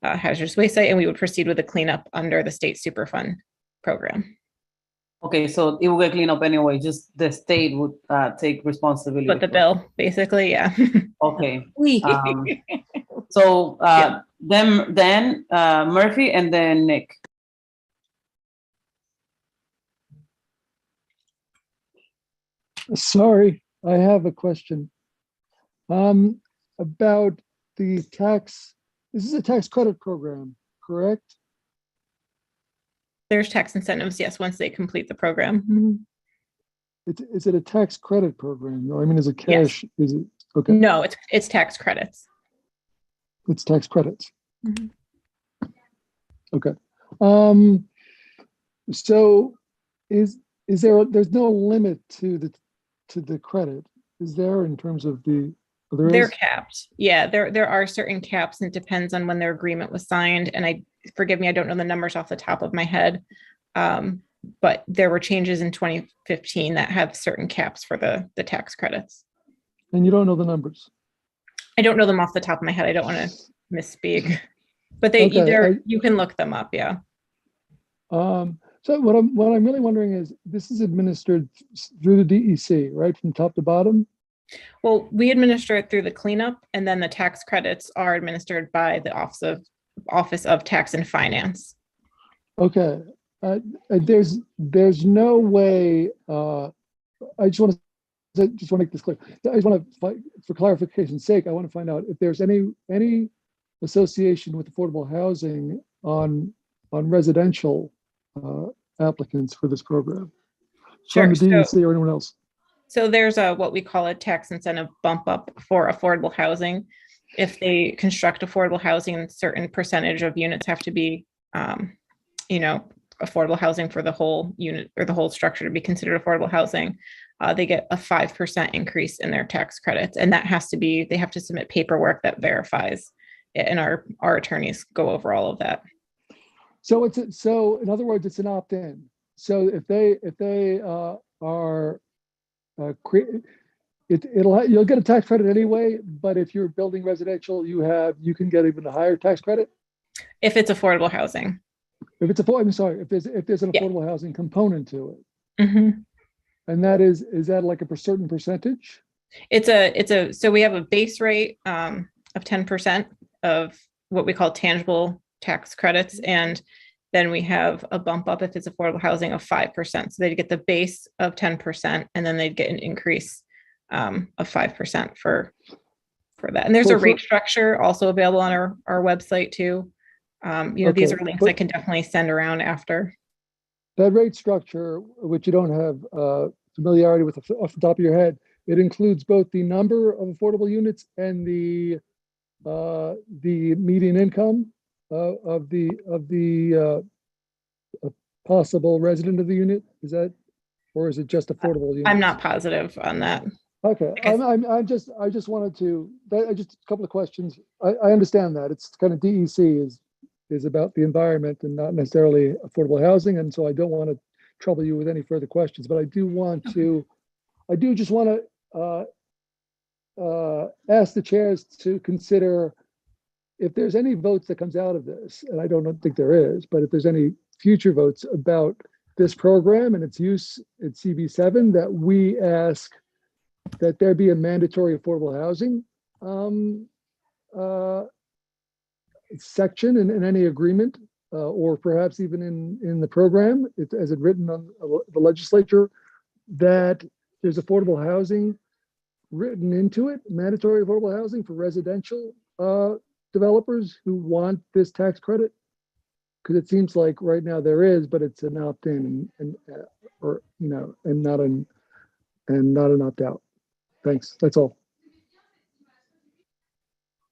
hazardous waste site, and we would proceed with the cleanup under the state Superfund program. Okay, so it will get cleaned up anyway, just the state would take responsibility. But the bill, basically, yeah. Okay. So then Murphy and then Nick. Sorry, I have a question about the tax. This is a tax credit program, correct? There's tax incentives, yes, once they complete the program. Is it a tax credit program? No, is it cash? Yes. Is it okay? No, it's tax credits. It's tax credits. Okay. So is there's no limit to the credit, is there, in terms of they're capped? Yeah, there are certain caps, and it depends on when their agreement was signed. And forgive me, I don't know the numbers off the top of my head, but there were changes in 2015 that have certain caps for the tax credits. And you don't know the numbers? I don't know them off the top of my head. I don't want to misspeak, but you can look them up. Yeah. So what I'm really wondering is, this is administered through the DEC, right, from top to bottom? Well, we administer it through the cleanup, and then the tax credits are administered by the Office of Tax and Finance. Okay. There's no way. I just want to make this clear. I just want to, for clarification's sake, I want to find out if there's any association with affordable housing on residential applicants for this program, from the DEC or anyone else. So there's what we call a tax incentive bump up for affordable housing. If they construct affordable housing, a certain percentage of units have to be, affordable housing for the whole unit or the whole structure to be considered affordable housing, they get a 5% increase in their tax credits. And that has to be, they have to submit paperwork that verifies it. And our attorneys go over all of that. So in other words, it's an opt-in. So if they are you'll get a tax credit anyway, but if you're building residential, you can get even a higher tax credit. If it's affordable housing. If it's if there's an affordable housing component to it. Mm-hmm. And that is that like a certain percentage? So we have a base rate of 10% of what we call tangible tax credits. And then we have a bump up if it's affordable housing of 5%. So they'd get the base of 10% and then they'd get an increase of 5% for that. And there's a rate structure also available on our website too. These are links I can definitely send around after. That rate structure, which you don't have familiarity with off the top of your head, it includes both the number of affordable units and the median income of the possible resident of the unit. Is that, or is it just affordable units? I'm not positive on that. Okay, I just wanted to, just a couple of questions. I understand that it's kind of DEC is about the environment and not necessarily affordable housing, and so I don't want to trouble you with any further questions. But I do just want to ask the chairs to consider if there's any votes that comes out of this, and I don't think there is, but if there's any future votes about this program and its use at CB7, that we ask that there be a mandatory affordable housing section in any agreement, or perhaps even in the program, as it written on the legislature, that there's affordable housing written into it, mandatory affordable housing for residential developers who want this tax credit. Because it seems like right now there is, but it's an opt-in and not an opt-out. Thanks. That's all.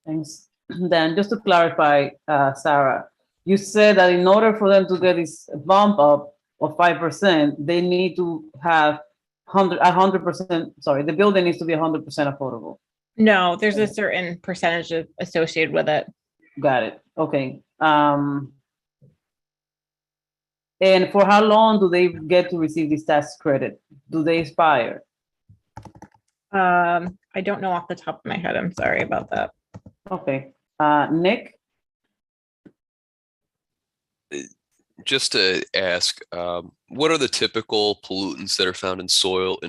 Thanks. Then just to clarify, Sarah, you said that in order for them to get this bump up of 5%, they need to have 100%. Sorry, the building needs to be 100% affordable. No, there's a certain percentage associated with it. Got it. Okay. And for how long do they get to receive this tax credit? Do they expire? I don't know off the top of my head. I'm sorry about that. Okay. Nick? Just to ask, what are the typical pollutants that are found in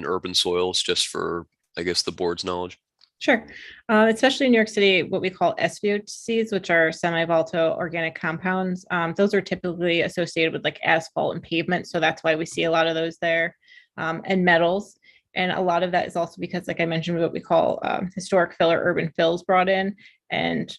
urban soils, just for, I guess, the board's knowledge? Sure. Especially in New York City, what we call SVOCs, which are semi-volatile organic compounds. Those are typically associated with like asphalt and pavement. So that's why we see a lot of those there, and metals. And a lot of that is also because, like I mentioned, what we call historic fill or urban fills brought in. And,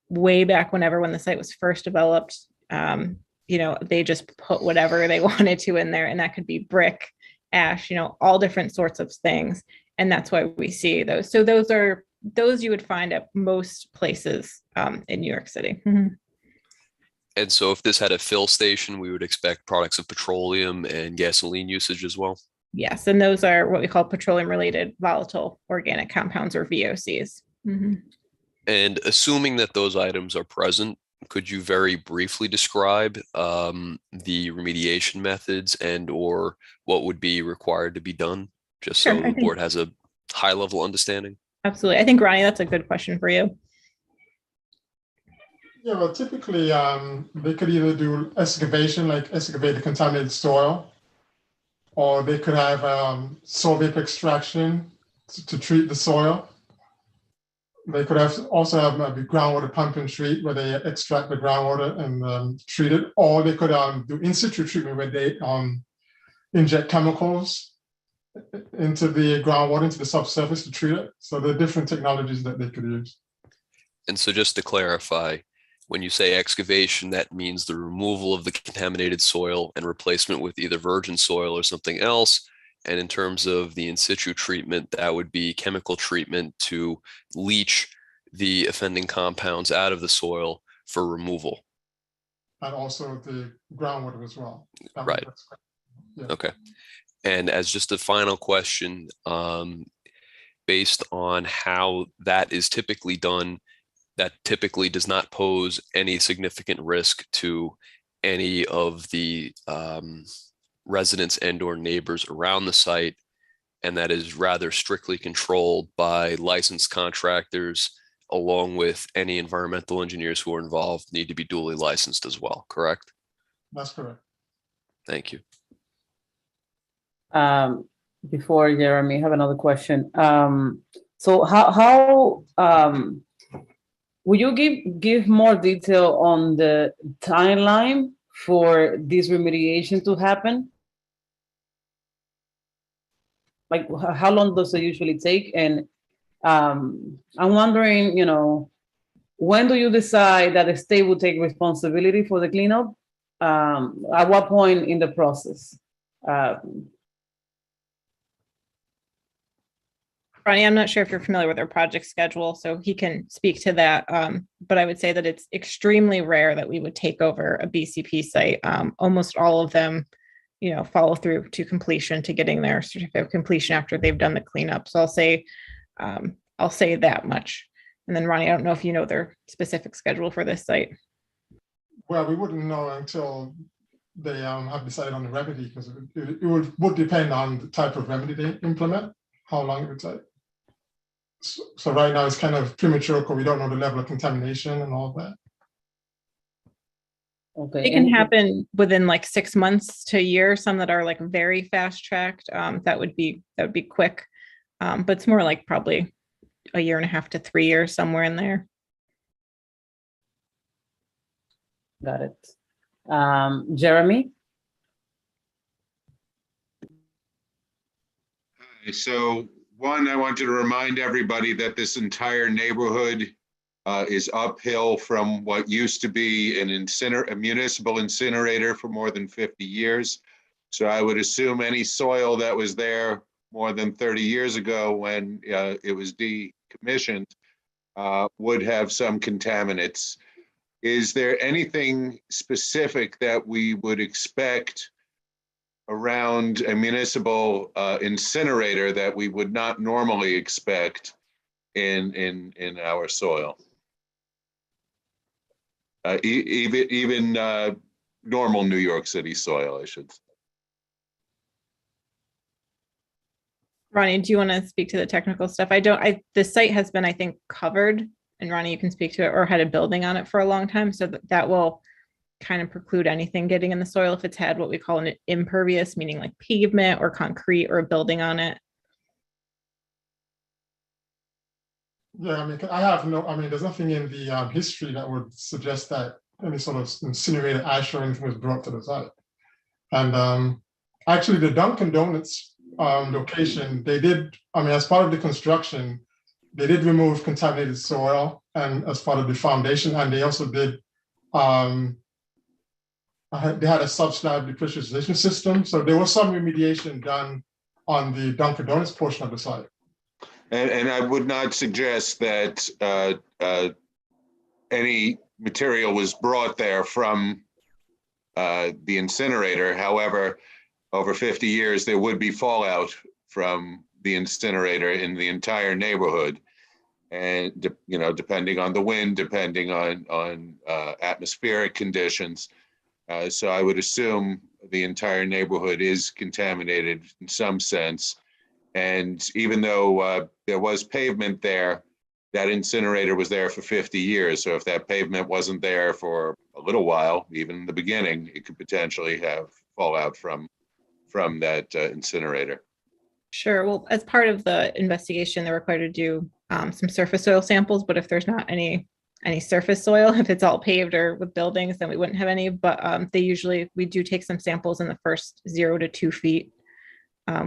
way back when the site was first developed, they just put whatever they wanted to in there. And that could be brick, ash, all different sorts of things. And that's why we see those. So those you would find at most places in New York City. Mm-hmm. And so if this had a fill station, we would expect products of petroleum and gasoline usage as well? Yes, and those are what we call petroleum-related volatile organic compounds, or VOCs. Mm-hmm. And assuming that those items are present, could you very briefly describe the remediation methods and or what would be required to be done, just so the board has a high-level understanding? Absolutely. I think, Ronnie, that's a good question for you. Yeah, well, typically they could either do excavation, like excavate the contaminated soil, or they could have soil vapor extraction to treat the soil. They could also have maybe groundwater pump and treat, where they extract the groundwater and treat it, or they could do in situ treatment, where they inject chemicals into the groundwater, into the subsurface to treat it. So there are different technologies that they could use. And so just to clarify, when you say excavation, that means the removal of the contaminated soil and replacement with either virgin soil or something else. And in terms of the in situ treatment, that would be chemical treatment to leach the offending compounds out of the soil for removal. and also the groundwater as well. Right. Yeah. Okay. And as just a final question, based on how that is typically done, that typically does not pose any significant risk to any of the residents and or neighbors around the site, and that is rather strictly controlled by licensed contractors, along with any environmental engineers who are involved need to be duly licensed as well, correct? That's correct. Thank you. Before Jeremy, I have another question. So how will you give more detail on the timeline for this remediation to happen? Like, how long does it usually take? And I'm wondering, you know, when do you decide that the state will take responsibility for the cleanup? At what point in the process? Ronnie, I'm not sure if you're familiar with our project schedule, so he can speak to that. But I would say that it's extremely rare that we would take over a BCP site. Almost all of them, you know, follow through to completion, to getting their certificate of completion after they've done the cleanup. So I'll say that much. And then Ronnie, I don't know if you know their specific schedule for this site. Well, we wouldn't know until they have decided on the remedy, because it would depend on the type of remedy they implement, how long it would take. So right now it's kind of premature because we don't know the level of contamination and all of that. Okay. It can happen within like 6 months to a year. Some that are like very fast tracked. That would be quick, but it's more like probably a year and a half to 3 years, somewhere in there. Got it. Jeremy? So one, I wanted to remind everybody that this entire neighborhood is uphill from what used to be a municipal incinerator for more than 50 years. So I would assume any soil that was there more than 30 years ago when it was decommissioned would have some contaminants. Is there anything specific that we would expect around a municipal incinerator that we would not normally expect in our soil? Even normal New York City soil, I should say. Ronnie, do you want to speak to the technical stuff? The site has been, I think, covered, and Ronnie, you can speak to it, or had a building on it for a long time. So that will kind of preclude anything getting in the soil if it's had what we call an impervious, meaning like pavement or concrete or a building on it. Yeah, I mean, there's nothing in the history that would suggest that any sort of incinerated ash or anything was brought to the site. And actually the Dunkin' Donuts location, they did, as part of the construction, they did remove contaminated soil and as part of the foundation, and they also did, they had a sub-slab depressurization system. So there was some remediation done on the Dunkin' Donuts portion of the site. And I would not suggest that any material was brought there from the incinerator. However, over 50 years, there would be fallout from the incinerator in the entire neighborhood. And, depending on the wind, depending on atmospheric conditions. So I would assume the entire neighborhood is contaminated in some sense. And even though there was pavement there, that incinerator was there for 50 years. So if that pavement wasn't there for a little while, even in the beginning, it could potentially have fallout from that incinerator. Sure. Well, as part of the investigation, they're required to do some surface soil samples, but if there's not any surface soil, if it's all paved or with buildings, then we wouldn't have any. But we do take some samples in the first 0 to 2 feet,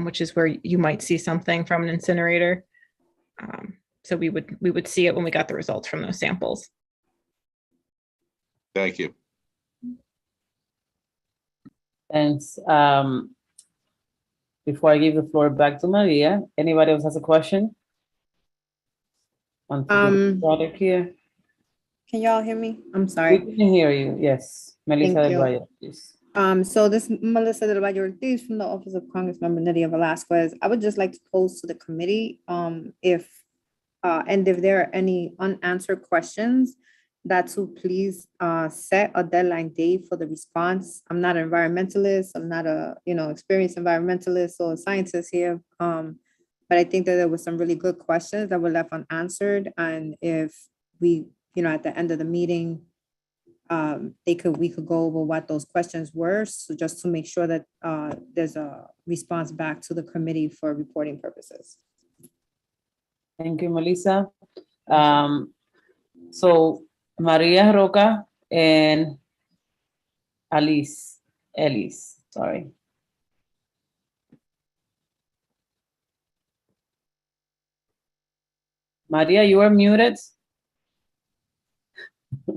which is where you might see something from an incinerator. So we would see it when we got the results from those samples. Thank you. Thanks. Before I give the floor back to Maria, anybody else has a question on the product here? Can y'all hear me? I'm We sorry. can hear you, yes. Melissa Thank del you. Valle, please. So this is Melissa del Valle Ortiz from the Office of Congressmember Nydia Velasquez. I would just like to pose to the committee, if there are any unanswered questions, that to please set a deadline date for the response. I'm not an environmentalist. I'm not a, experienced environmentalist or a scientist here. But I think that there were some really good questions that were left unanswered. And if we, at the end of the meeting, we could go over what those questions were. So just to make sure that there's a response back to the committee for reporting purposes. Thank you, Melissa. So Maria Roca and Ellis, sorry. Maria, you are muted.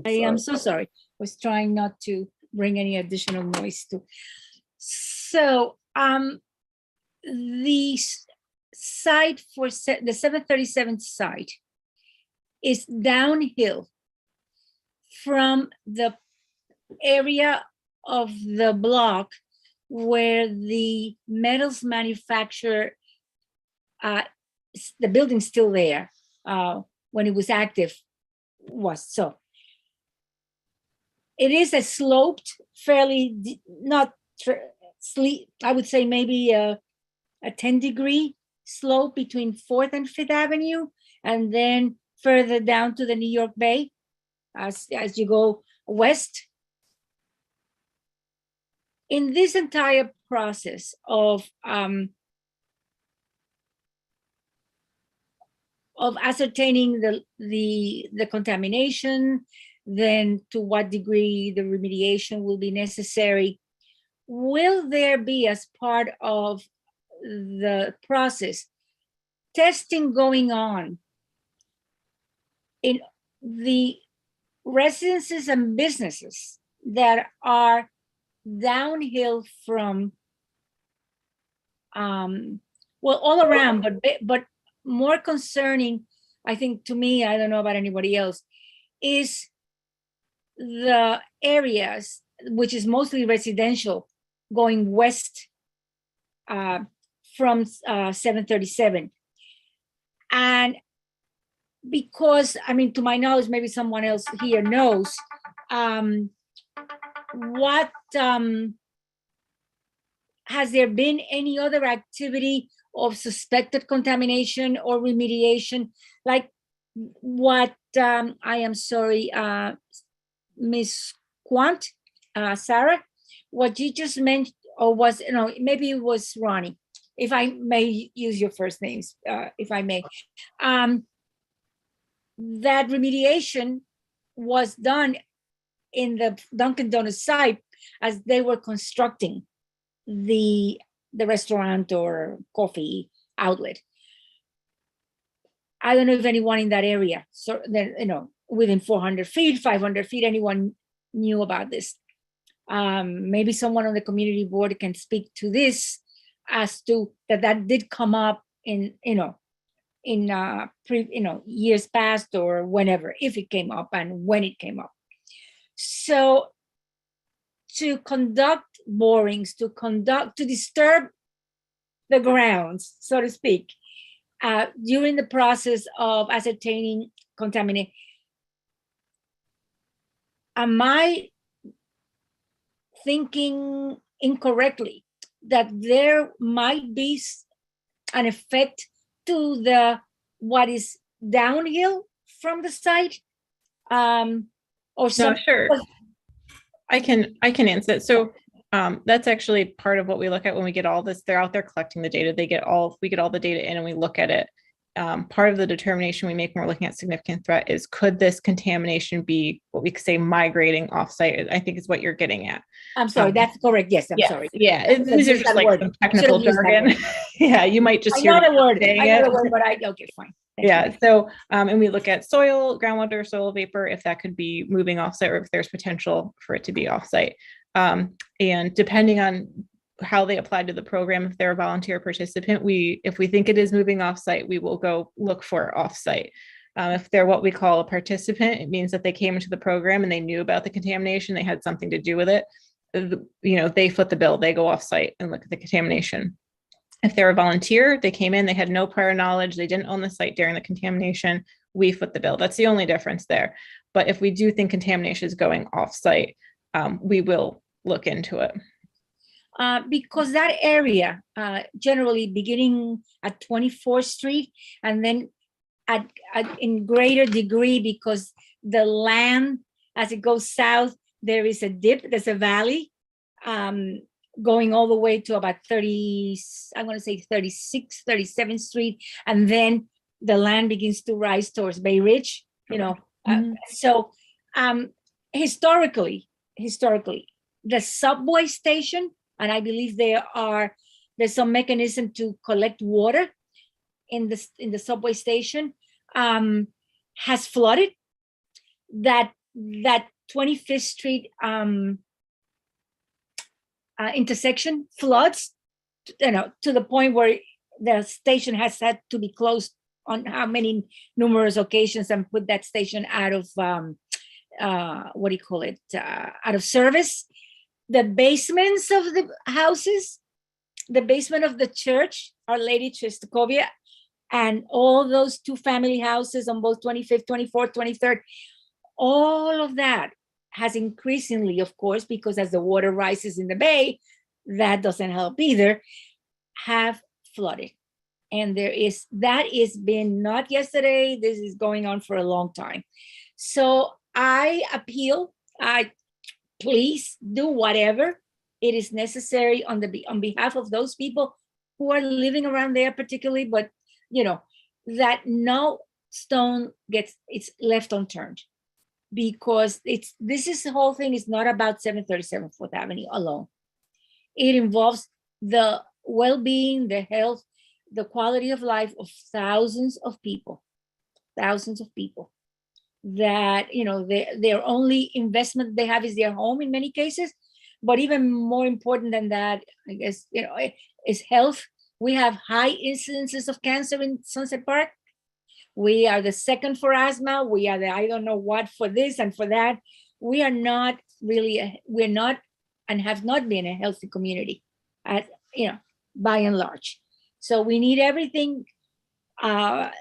I am so sorry. Was trying not to bring any additional noise to. So the site for the 737 site is downhill from the area of the block where the metals manufacturer, the building's still there when it was active, so. It is a sloped, fairly not I would say maybe a 10-degree slope between 4th and 5th Avenue, and then further down to the New York Bay as you go west. In this entire process of ascertaining the contamination, then to what degree the remediation will be necessary, will there be, as part of the process, testing going on in the residences and businesses that are downhill from, all around, but more concerning, I think, to me, I don't know about anybody else, is the areas, which is mostly residential, going west from 737. And because, to my knowledge, maybe someone else here knows, has there been any other activity of suspected contamination or remediation, like what, I am sorry, Ms. Quant, Sarah, what you just mentioned, or was, maybe it was Ronnie, if I may use your first names, if I may. That remediation was done in the Dunkin' Donuts site as they were constructing the restaurant or coffee outlet. I don't know if anyone in that area, so within 400 feet, 500 feet, anyone knew about this. Maybe someone on the community board can speak to this, as to that did come up in years past, or whenever, if it came up and when it came up. So to conduct borings, to disturb the grounds, so to speak, during the process of ascertaining contamination. Am I thinking incorrectly that there might be an effect to what is downhill from the site? Or No, sure. I can answer it. So that's actually part of what we look at when we get all this. They're out there collecting the data. We get all the data in and we look at it. Part of the determination we make when we're looking at significant threat is, could this contamination be what we could say migrating offsite? I think is what you're getting at. I'm sorry, that's correct. Yes, I'm sorry. Yeah, these are just like some technical jargon. Yeah, you might just hear the word. I know the word, but okay, fine. Yeah. So, and we look at soil, groundwater, soil vapor, if that could be moving offsite, or if there's potential for it to be offsite. And depending on how they apply to the program, if they're a volunteer participant, if we think it is moving offsite, we will go look for offsite. If they're what we call a participant, it means that they came into the program and they knew about the contamination, they had something to do with it. They foot the bill, they go off site and look at the contamination. If they're a volunteer, they came in, they had no prior knowledge, they didn't own the site during the contamination, we foot the bill. That's the only difference there. But if we do think contamination is going off site, we will look into it. Because that area, generally beginning at 24th Street and then in greater degree, because the land, as it goes south, there is a dip, there's a valley going all the way to about 30, I'm going to say 36th, 37th Street. And then the land begins to rise towards Bay Ridge, So historically, the subway station, and I believe there's some mechanism to collect water in the subway station, has flooded. That 25th Street intersection floods, to the point where the station has had to be closed on how many numerous occasions and put that station out of out of service. The basements of the houses, the basement of the church, Our Lady Tristakovia, and all those 2 family houses on both 25th, 24th, 23rd, all of that has increasingly, of course, because as the water rises in the bay, that doesn't help either, have flooded. And that is been not yesterday, this is going on for a long time. So I appeal, please do whatever it is necessary on behalf of those people who are living around there particularly, but that no stone it's left unturned, because the whole thing is not about 737 4th Avenue alone. It involves the well-being, the health, the quality of life of thousands of people that, their only investment they have is their home in many cases. But even more important than that, I guess, is health. We have high incidences of cancer in Sunset Park. We are the second for asthma. We are the I don't know what for this and for that. We are not really, we're not and have not been a healthy community, by and large. So we need everything. DEC,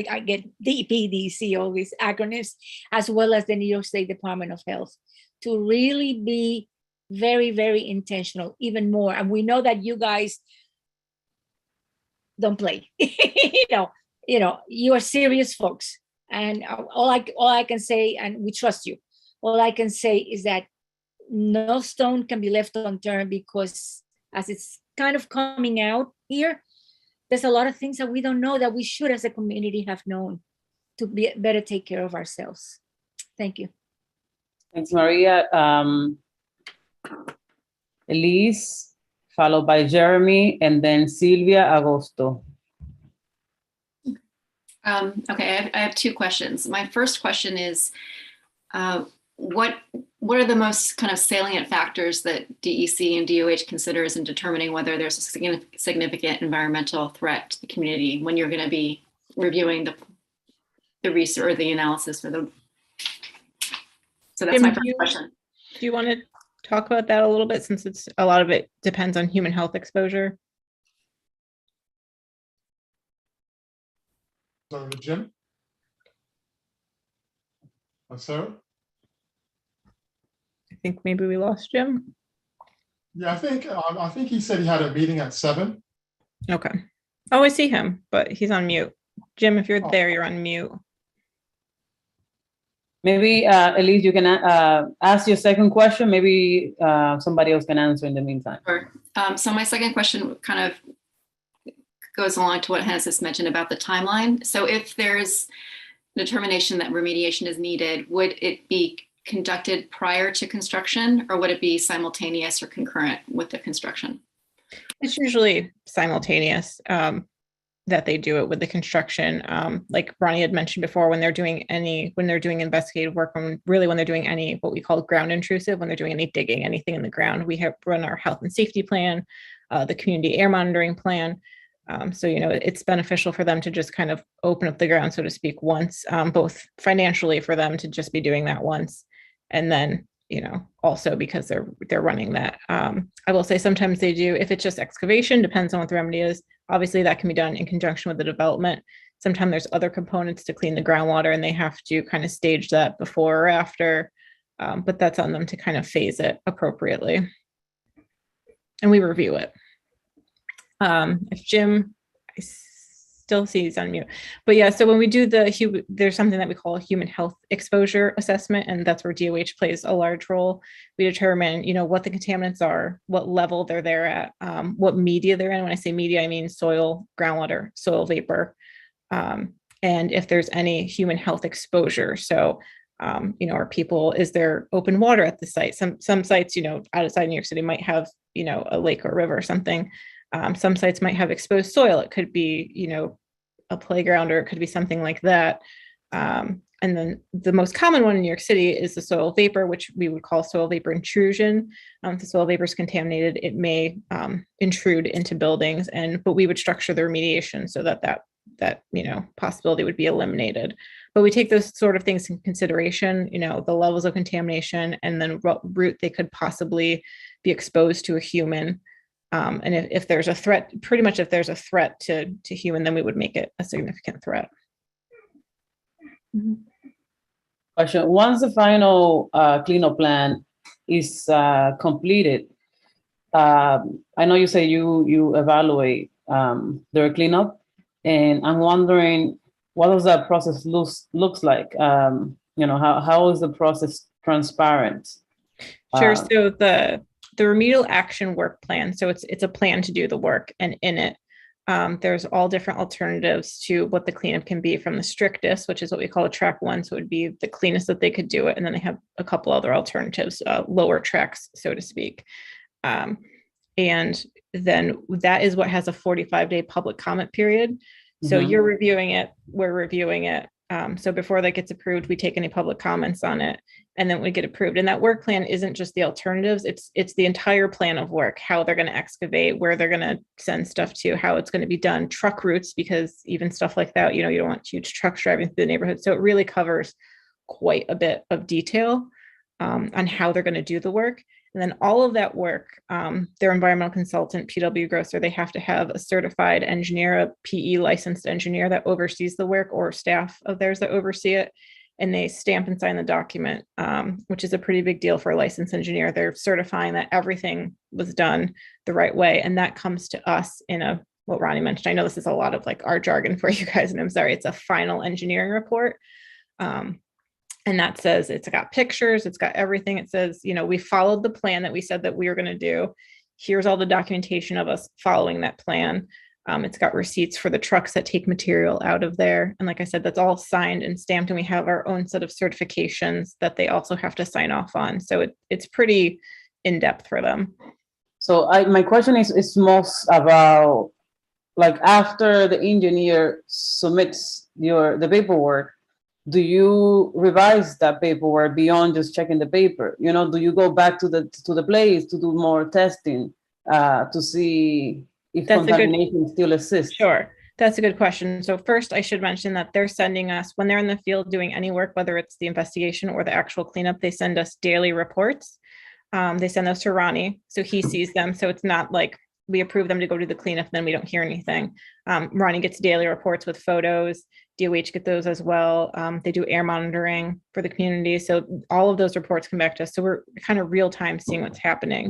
I get DEP, DEC, all these acronyms, as well as the New York State Department of Health, to really be very, very intentional, even more. And we know that you guys don't play. You are serious folks. And all I can say, and we trust you, all I can say is that no stone can be left unturned, because as it's kind of coming out here, there's a lot of things that we don't know that we should as a community have known to better take care of ourselves. Thank you. Thanks, Maria. Elise, followed by Jeremy, and then Silvia Agosto. Okay, I have 2 questions. My first question is, what are the most kind of salient factors that DEC and DOH considers in determining whether there's a significant environmental threat to the community when you're going to be reviewing the research or the analysis for them? So that's my first question. Do you want to talk about that a little bit, since a lot of it depends on human health exposure? So Jim? Sarah? I think maybe we lost Jim. Yeah, I think he said he had a meeting at 7. Okay. Oh, I see him, but he's on mute. Jim, if you're there, you're on mute. Maybe, Elise, you can ask your second question. Maybe somebody else can answer in the meantime. Sure. So my second question kind of goes along to what Hennis mentioned about the timeline. So if there's determination that remediation is needed, would it be conducted prior to construction, or would it be simultaneous or concurrent with the construction? It's usually simultaneous that they do it with the construction. Like Ronnie had mentioned before, when they're doing investigative work, when they're doing any what we call ground intrusive, when they're doing any digging, anything in the ground, we have run our health and safety plan, the community air monitoring plan. So, it's beneficial for them to just kind of open up the ground, so to speak, once, both financially for them to just be doing that once. And then, also because they're running that. I will say sometimes they do, if it's just excavation, depends on what the remedy is. Obviously that can be done in conjunction with the development. Sometimes there's other components to clean the groundwater and they have to kind of stage that before or after. But that's on them to kind of phase it appropriately. And we review it. If Jim, I still see he's on mute, but yeah, so when we do there's something that we call a human health exposure assessment, and that's where DOH plays a large role. We determine, what the contaminants are, what level they're there at, what media they're in. When I say media, I mean soil, groundwater, soil vapor, and if there's any human health exposure. So, is there open water at the site? Some sites, outside New York City might have, a lake or river or something. Some sites might have exposed soil. It could be, a playground, or it could be something like that. And then the most common one in New York City is the soil vapor, which we would call soil vapor intrusion. If the soil vapor is contaminated, it may intrude into buildings, but we would structure the remediation so that possibility would be eliminated. But we take those sort of things in consideration, the levels of contamination, and then what route they could possibly be exposed to a human. And if there's a threat, pretty much if there's a threat to human, then we would make it a significant threat. Question: once the final cleanup plan is completed, I know you say you evaluate their cleanup, and I'm wondering, what does that process looks like? How is the process transparent? Sure. So the remedial action work plan. So it's a plan to do the work, and in it, there's all different alternatives to what the cleanup can be, from the strictest, which is what we call a track 1. So it would be the cleanest that they could do it. And then they have a couple other alternatives, lower tracks, so to speak. And then that is what has a 45-day public comment period. So you're reviewing it, we're reviewing it. So before that gets approved, we take any public comments on it, and then we get approved. And that work plan isn't just the alternatives, it's the entire plan of work, how they're going to excavate, where they're going to send stuff to, how it's going to be done, truck routes, because even stuff like that, you don't want huge trucks driving through the neighborhood. So it really covers quite a bit of detail on how they're going to do the work. And then all of that work, their environmental consultant, PW Grosser, they have to have a certified engineer, a PE licensed engineer that oversees the work, or staff of theirs that oversee it. And they stamp and sign the document, which is a pretty big deal for a licensed engineer. They're certifying that everything was done the right way. And that comes to us in what Ronnie mentioned. I know this is a lot of our jargon for you guys, and I'm sorry, it's a final engineering report. And that says, it's got pictures, it's got everything. It says, we followed the plan that we said that we were going to do. Here's all the documentation of us following that plan. It's got receipts for the trucks that take material out of there. And like I said, that's all signed and stamped, and we have our own set of certifications that they also have to sign off on. So it's pretty in-depth for them. So my question is most about, after the engineer submits the paperwork, do you revise that paperwork beyond just checking the paper? Do you go back to the place to do more testing to see if contamination still exists? Sure, that's a good question. So first, I should mention that they're sending us, when they're in the field doing any work, whether it's the investigation or the actual cleanup, they send us daily reports. They send those to Ronnie, so he sees them. So it's not like we approve them to go do the cleanup, then we don't hear anything. Ronnie gets daily reports with photos. DOH get those as well. They do air monitoring for the community. So all of those reports come back to us. So we're kind of real time seeing what's happening.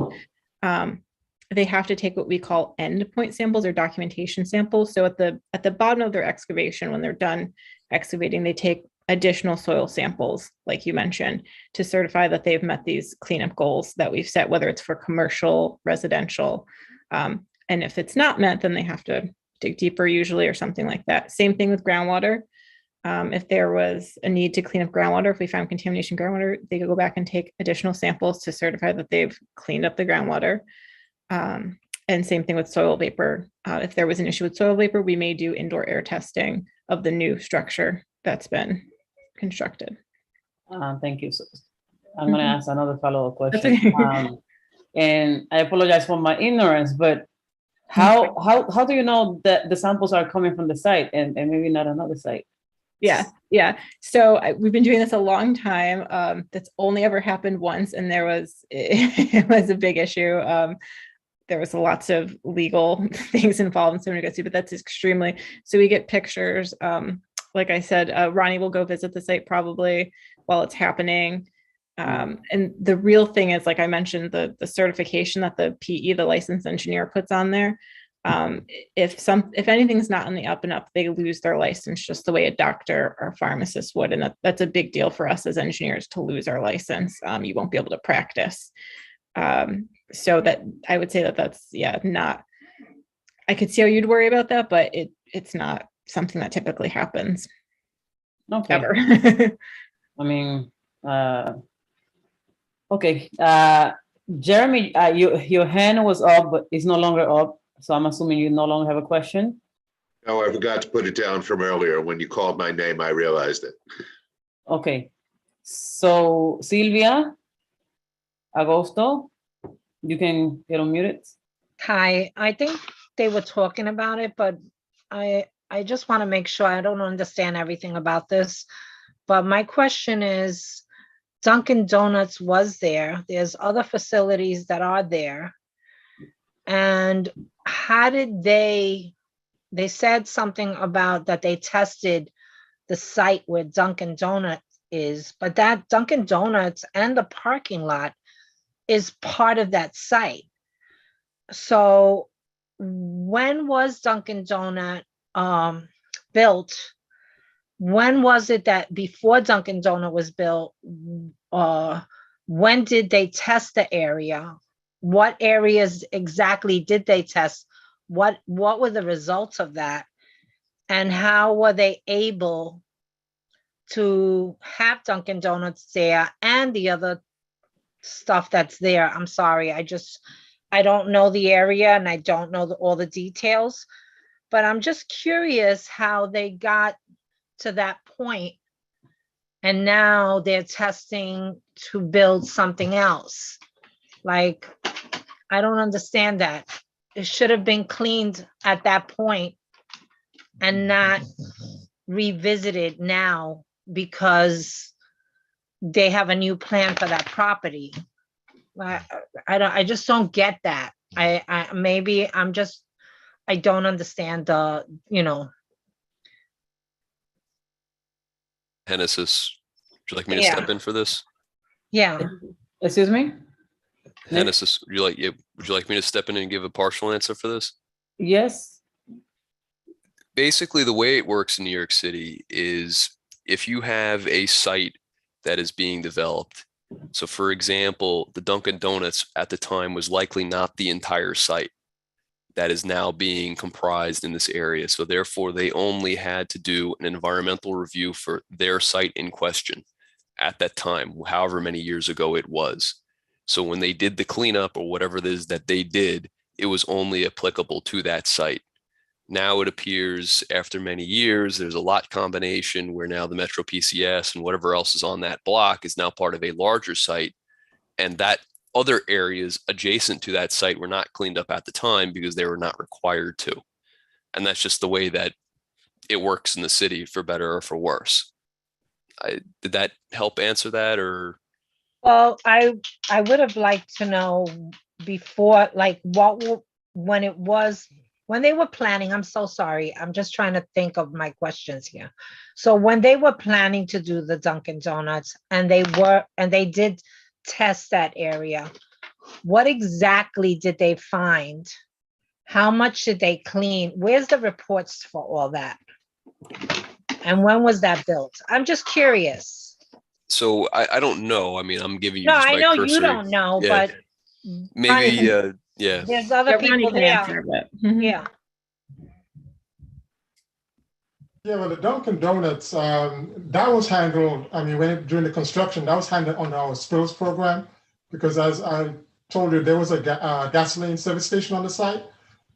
They have to take what we call endpoint samples, or documentation samples. So at the bottom of their excavation, when they're done excavating, they take additional soil samples, like you mentioned, to certify that they've met these cleanup goals that we've set, whether it's for commercial, residential. And if it's not met, then they have to dig deeper usually, or something like that. Same thing with groundwater. If there was a need to clean up groundwater, if we found contamination groundwater, they could go back and take additional samples to certify that they've cleaned up the groundwater. And same thing with soil vapor. If there was an issue with soil vapor, we may do indoor air testing of the new structure that's been constructed. Thank you. So I'm going to ask another follow-up question. Okay. And I apologize for my ignorance, but How do you know that the samples are coming from the site and maybe not another site? Yeah. So we've been doing this a long time. That's only ever happened once, and it was a big issue. There was lots of legal things involved in Sanitation, but that's extremely, so we get pictures. Like I said, Ronnie will go visit the site probably while it's happening. And the real thing is, like I mentioned, the certification that the PE, the licensed engineer, puts on there. If anything's not on the up and up, they lose their license just the way a doctor or pharmacist would. And that's a big deal for us as engineers to lose our license. You won't be able to practice. So that I would say that's not, I could see how you'd worry about that, but it's not something that typically happens. Okay. Ever. I mean, okay. Jeremy, your hand was up, but it's no longer up. So I'm assuming you no longer have a question. No, I forgot to put it down from earlier. When you called my name, I realized it. Okay. So Silvia Agosto, you can get unmuted. Hi, I think they were talking about it, but I just want to make sure I don't understand everything about this. But my question is, Dunkin' Donuts was there. There's other facilities that are there. And how did they said something about that they tested the site where Dunkin' Donuts is, but that Dunkin' Donuts and the parking lot is part of that site. So when was Dunkin' Donut built? When was it that before Dunkin' Donut was built? When did they test the area? What areas exactly did they test? What were the results of that? And how were they able to have Dunkin' Donuts there and the other stuff that's there? I'm sorry, I don't know the area and I don't know all the details, but I'm just curious how they got to that point and now they're testing to build something else. Like, I don't understand that. It should have been cleaned at that point and not revisited now because they have a new plan for that property. I just don't get that. I don't understand the, Hennessis, would you like me to step in for this? Yeah. Excuse me? Hennessis, would you like me to step in and give a partial answer for this? Yes. Basically, the way it works in New York City is if you have a site that is being developed, so for example, the Dunkin' Donuts at the time was likely not the entire site that is now being comprised in this area. So therefore, they only had to do an environmental review for their site in question at that time, however many years ago it was. So when they did the cleanup or whatever it is that they did, it was only applicable to that site. Now it appears after many years, there's a lot combination where now the Metro PCS and whatever else is on that block is now part of a larger site. And that other areas adjacent to that site were not cleaned up at the time because they were not required to. And that's just the way that it works in the city, for better or for worse. Did that help answer that, or? Well, I would have liked to know before, like when they were planning, I'm so sorry. I'm just trying to think of my questions here. So when they were planning to do the Dunkin' Donuts and they did test that area, what exactly did they find? How much did they clean? Where's the reports for all that? And when was that built? I'm just curious. So I don't know. I mean, I'm giving you No, just I my know cursory, you don't know, yeah. but Maybe, yeah. there's other people there. Yeah. Yeah, well, the Dunkin' Donuts, that was handled, I mean, during the construction, that was handled under our spills program, because as I told you, there was a gasoline service station on the site.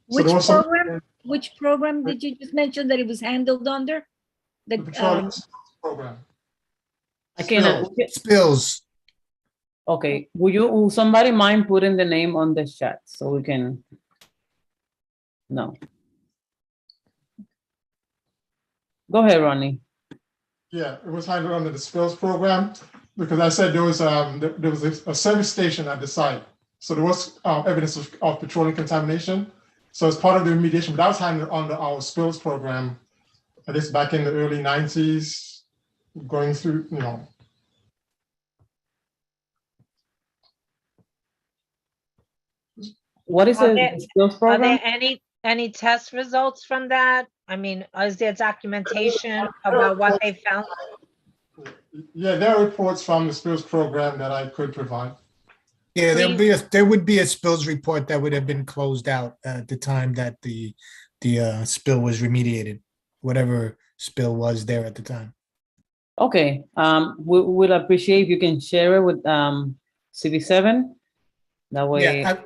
Which program did you just mention that it was handled under? The petroleum program. Spills. Okay, will somebody mind putting the name on the chat so we can? No. Go ahead, Ronnie. Yeah, it was handled under the spills program because I said there was a service station at the site. So there was evidence of petroleum contamination. So as part of the remediation, but that was handled under our spills program. I guess back in the early 90s, going through, What is Are a there- skills Are program? there any test results from that? I mean, is there documentation about what they found? Yeah, there are reports from the spills program that I could provide. Yeah, there would be a spills report that would have been closed out at the time that the spill was remediated, whatever spill was there at the time. Okay, we would appreciate if you can share it with CV7. That way. Yeah,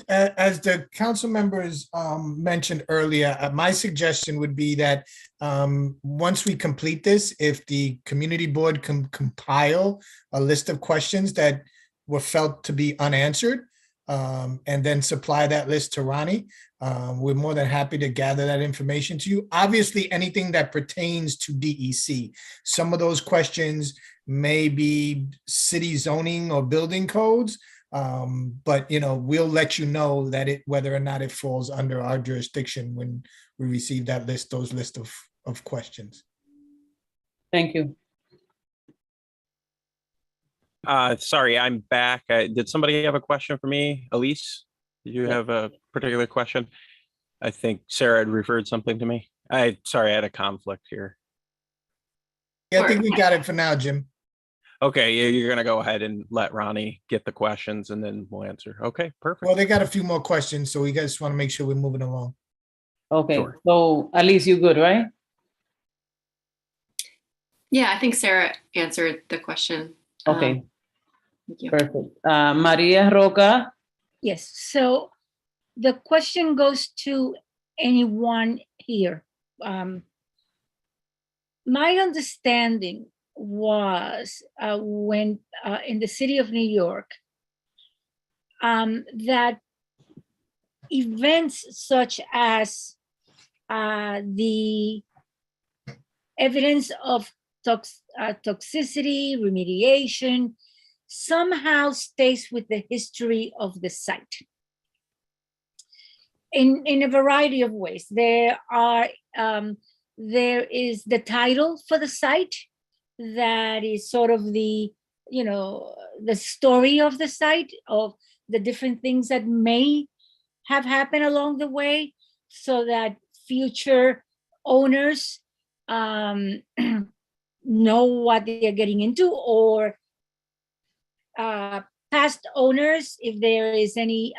as the council members mentioned earlier, my suggestion would be that once we complete this, if the community board can compile a list of questions that were felt to be unanswered, and then supply that list to Ronnie, we're more than happy to gather that information to you. Obviously, anything that pertains to DEC, some of those questions may be city zoning or building codes, but we'll let you know that whether or not it falls under our jurisdiction when we receive those list of questions. Thank you. Sorry, I'm back. Did somebody have a question for me? Elise, did you have a particular question? I think Sarah had referred something to me. Sorry, I had a conflict here. Yeah, I think we got it for now, Jim. Okay, you're gonna go ahead and let Ronnie get the questions and then we'll answer. Okay, perfect. Well, they got a few more questions, so we guys want to make sure we're moving along. Okay, Sure. so at least you good, right? Yeah, I think Sarah answered the question. Okay, Thank you. perfect. Maria Roca. Yes, so the question goes to anyone here. My understanding was when in the city of New York, that events such as the evidence of toxicity, remediation, somehow stays with the history of the site in a variety of ways. There is the title for the site that is sort of the story of the site, of the different things that may have happened along the way, so that future owners know what they are getting into, or past owners, if there is any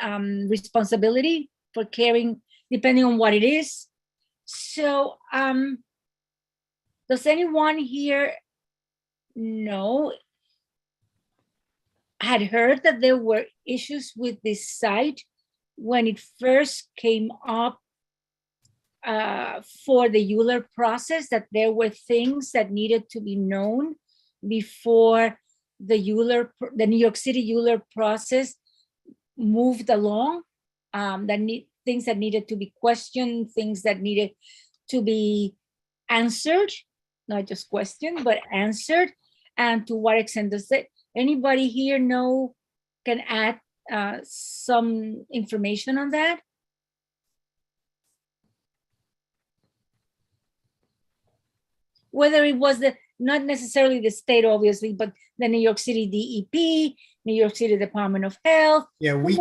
responsibility for caring, depending on what it is. So does anyone here had heard that there were issues with this site when it first came up for the Euler process, that there were things that needed to be known before the New York City Euler process moved along, things that needed to be questioned, things that needed to be answered, not just questioned, but answered. And to what extent does anybody here can add some information on that? Whether it was not necessarily the state, obviously, but the New York City DEP, New York City Department of Health. Yeah, we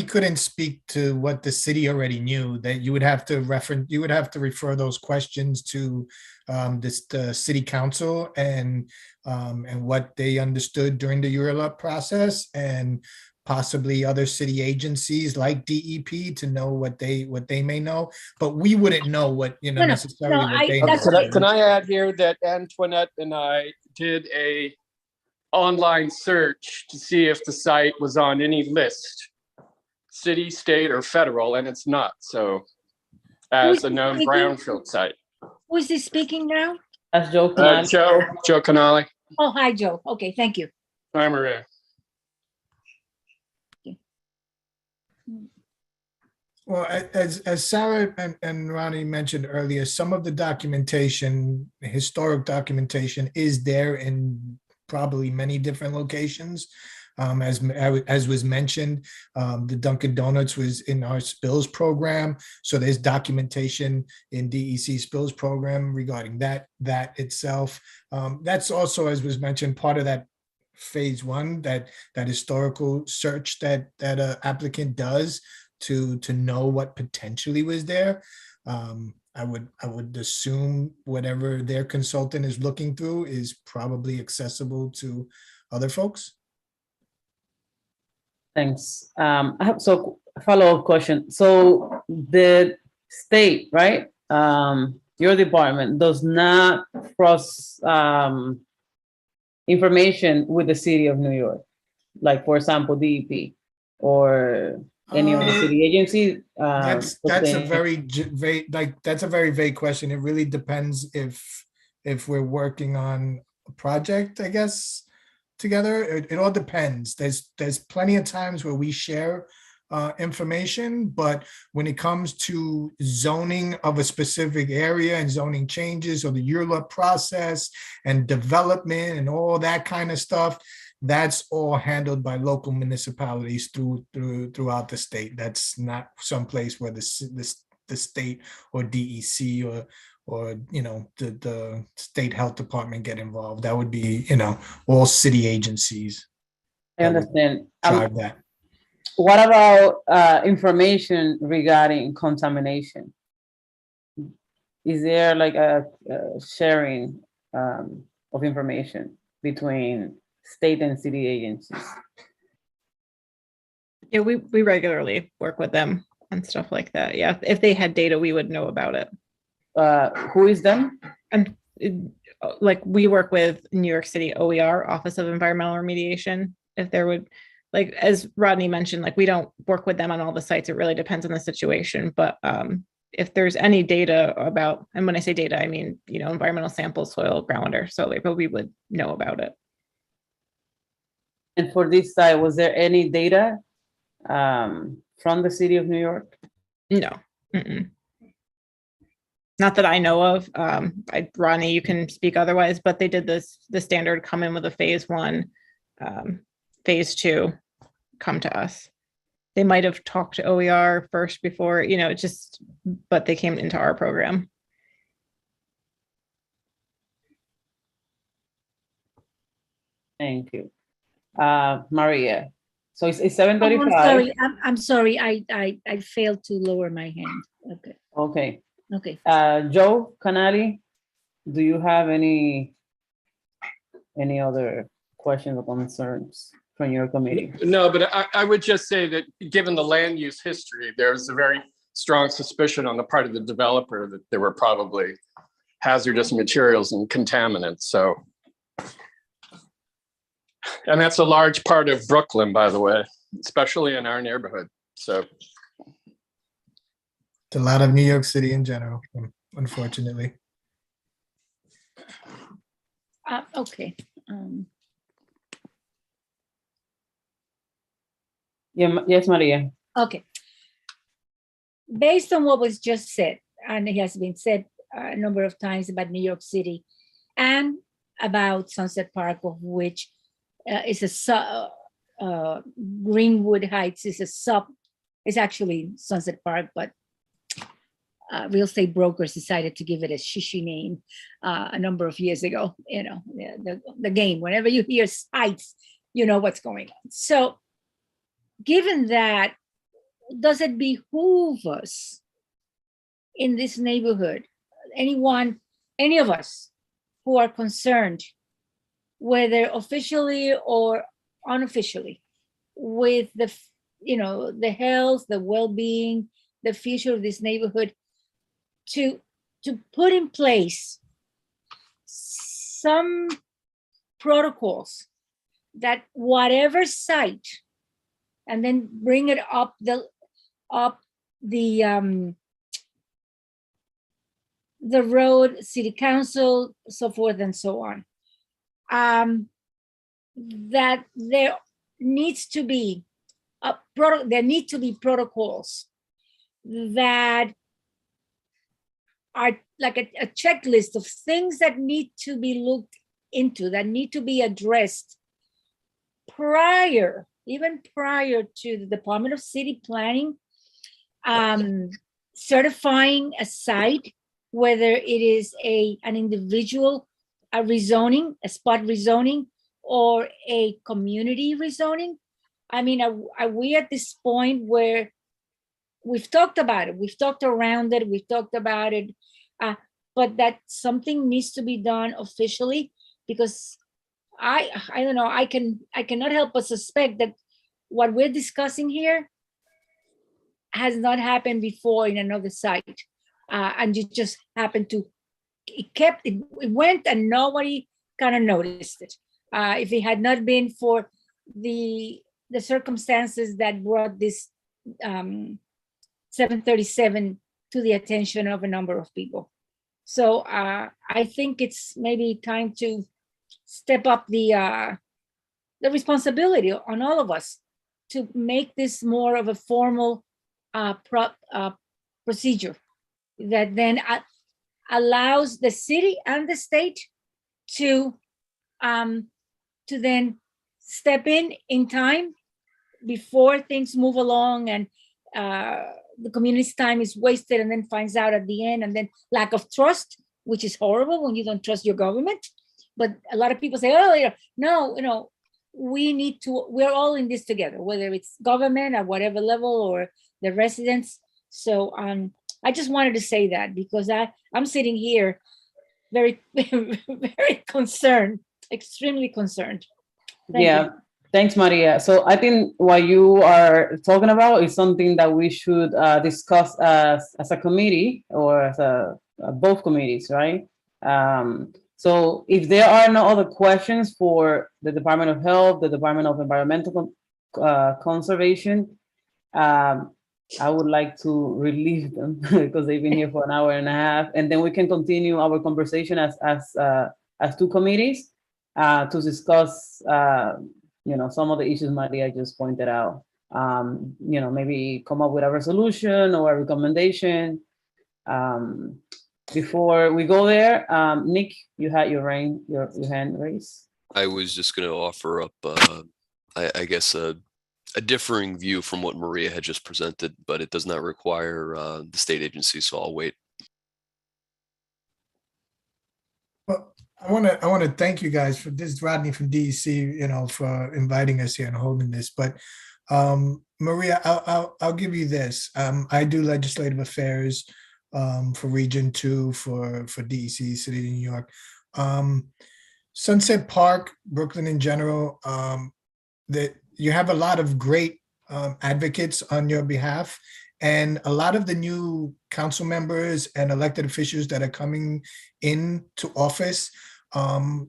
couldn't speak to what the city already knew. That you would have to refer those questions to the city council and what they understood during the Euler process, and possibly other city agencies like DEP to know what they may know, but we wouldn't know what necessarily what they know. Can I add here that Antoinette and I did a online search to see if the site was on any list, city, state, or federal, and it's not. So, as a known brownfield site. Who is he speaking now? That's Joe Canale. Joe Canale. Oh, hi, Joe. Okay, thank you. Hi, Maria. Well, as Sarah and Ronnie mentioned earlier, some of the documentation, historic documentation is there in probably many different locations. As was mentioned, the Dunkin' Donuts was in our spills program. So there's documentation in DEC spills program regarding that itself. That's also, as was mentioned, part of that phase one, that historical search that a applicant does to know what potentially was there. I would assume whatever their consultant is looking through is probably accessible to other folks. Thanks. I have a follow-up question. So the state, right? Your department does not cross information with the city of New York, like for example, DEP or any of the city agency. That's a very that's a very vague question. It really depends if we're working on a project, I guess, together. It all depends. There's plenty of times where we share information, but when it comes to zoning of a specific area and zoning changes or the URLA process and development and all that kind of stuff, that's all handled by local municipalities throughout the state. That's not someplace where the state or DEC or the state health department get involved. That would be all city agencies. I understand. Drive that. What about information regarding contamination? Is there like a sharing of information between state and city agencies? Yeah, we regularly work with them and stuff like that. Yeah, if they had data, we would know about it. Who is them? And like we work with New York City OER, Office of Environmental Remediation. If there would, like as Rodney mentioned, like we don't work with them on all the sites. It really depends on the situation. But if there's any data about, and when I say data, I mean environmental samples, soil, groundwater, so but we would know about it. And for this site, was there any data from the city of New York? No. Not that I know of. Ronnie, you can speak otherwise, but they did the standard come in with a phase one, phase two, come to us. They might have talked to OER first before, but they came into our program. Thank you. Maria. So it's 7:35. I'm sorry. I failed to lower my hand. Okay. Okay. Okay. Joe Canali, do you have any other questions or concerns from your committee? No, but I would just say that given the land use history, there's a very strong suspicion on the part of the developer that there were probably hazardous materials and contaminants. So, and that's a large part of Brooklyn, by the way, especially in our neighborhood. So. A lot of New York City in general, unfortunately. Okay. Yes, Maria. Okay. Based on what was just said, and it has been said a number of times about New York City and about Sunset Park, of which is Greenwood Heights is it's actually Sunset Park, but real estate brokers decided to give it a shishi name a number of years ago. The game, whenever you hear heights, you know what's going on. So given that, does it behoove us in this neighborhood, any of us who are concerned, whether officially or unofficially, with the health, the well-being, the future of this neighborhood, to put in place some protocols that whatever site, and then bring it up the road, city council, so forth and so on, that there needs to be protocols that are like a checklist of things that need to be looked into, that need to be addressed even prior to the Department of City Planning certifying a site, whether it is an individual rezoning, a spot rezoning, or a community rezoning. I mean, are we at this point where we've talked about it, we've talked around it, we've talked about it, but that something needs to be done officially? Because I don't know, I cannot help but suspect that what we're discussing here has not happened before in another site, and it just happened to it went and nobody kind of noticed it. If it had not been for the circumstances that brought this 737 to the attention of a number of people. So I think it's maybe time to step up the responsibility on all of us to make this more of a formal procedure that then allows the city and the state to then step in time before things move along and the community's time is wasted and then finds out at the end, and then lack of trust, which is horrible when you don't trust your government. But a lot of people say, oh, no, we're all in this together, whether it's government at whatever level or the residents. So I just wanted to say that because I'm sitting here very, very concerned, extremely concerned. Thank you. Thanks, Maria. So I think what you are talking about is something that we should discuss as a committee or as both committees, right? So if there are no other questions for the Department of Health, the Department of Environmental Conservation, I would like to relieve them because they've been here for an hour and a half, and then we can continue our conversation as two committees to discuss some of the issues Maria just pointed out. Maybe come up with a resolution or a recommendation. Before we go there, Nick, you had your hand raised. I was just going to offer up, I guess, a differing view from what Maria had just presented, but it does not require the state agency, so I'll wait. Well, I want to thank you guys for this, Rodney from DEC, for inviting us here and holding this. But Maria, I'll give you this. I do legislative affairs for Region 2 for DEC, City of New York. Sunset Park, Brooklyn in general, that you have a lot of great advocates on your behalf, and a lot of the new council members and elected officials that are coming into office are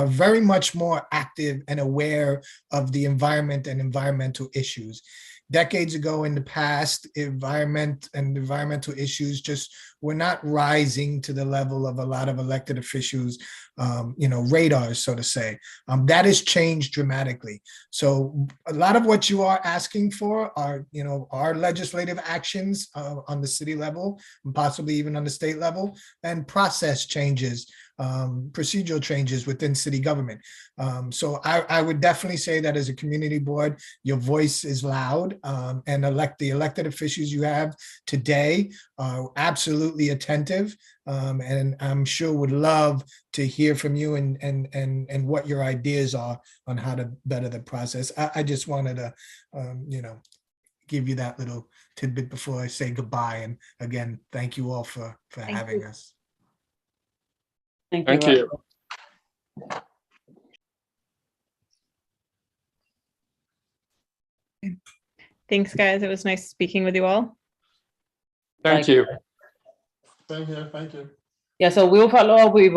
very much more active and aware of the environment and environmental issues. Decades ago in the past, environment and environmental issues just were not rising to the level of a lot of elected officials, radars, so to say. That has changed dramatically. So a lot of what you are asking for are, our legislative actions on the city level, and possibly even on the state level, and process changes, procedural changes within city government. So I would definitely say that as a community board, your voice is loud, and the elected officials you have today are absolutely attentive, and I'm sure would love to hear from you and what your ideas are on how to better the process. I just wanted to, give you that little tidbit before I say goodbye. And again, thank you all for having us. Thank you. Thanks, guys. It was nice speaking with you all. Thank you. Same here. Thank you. Yeah, so we'll follow up with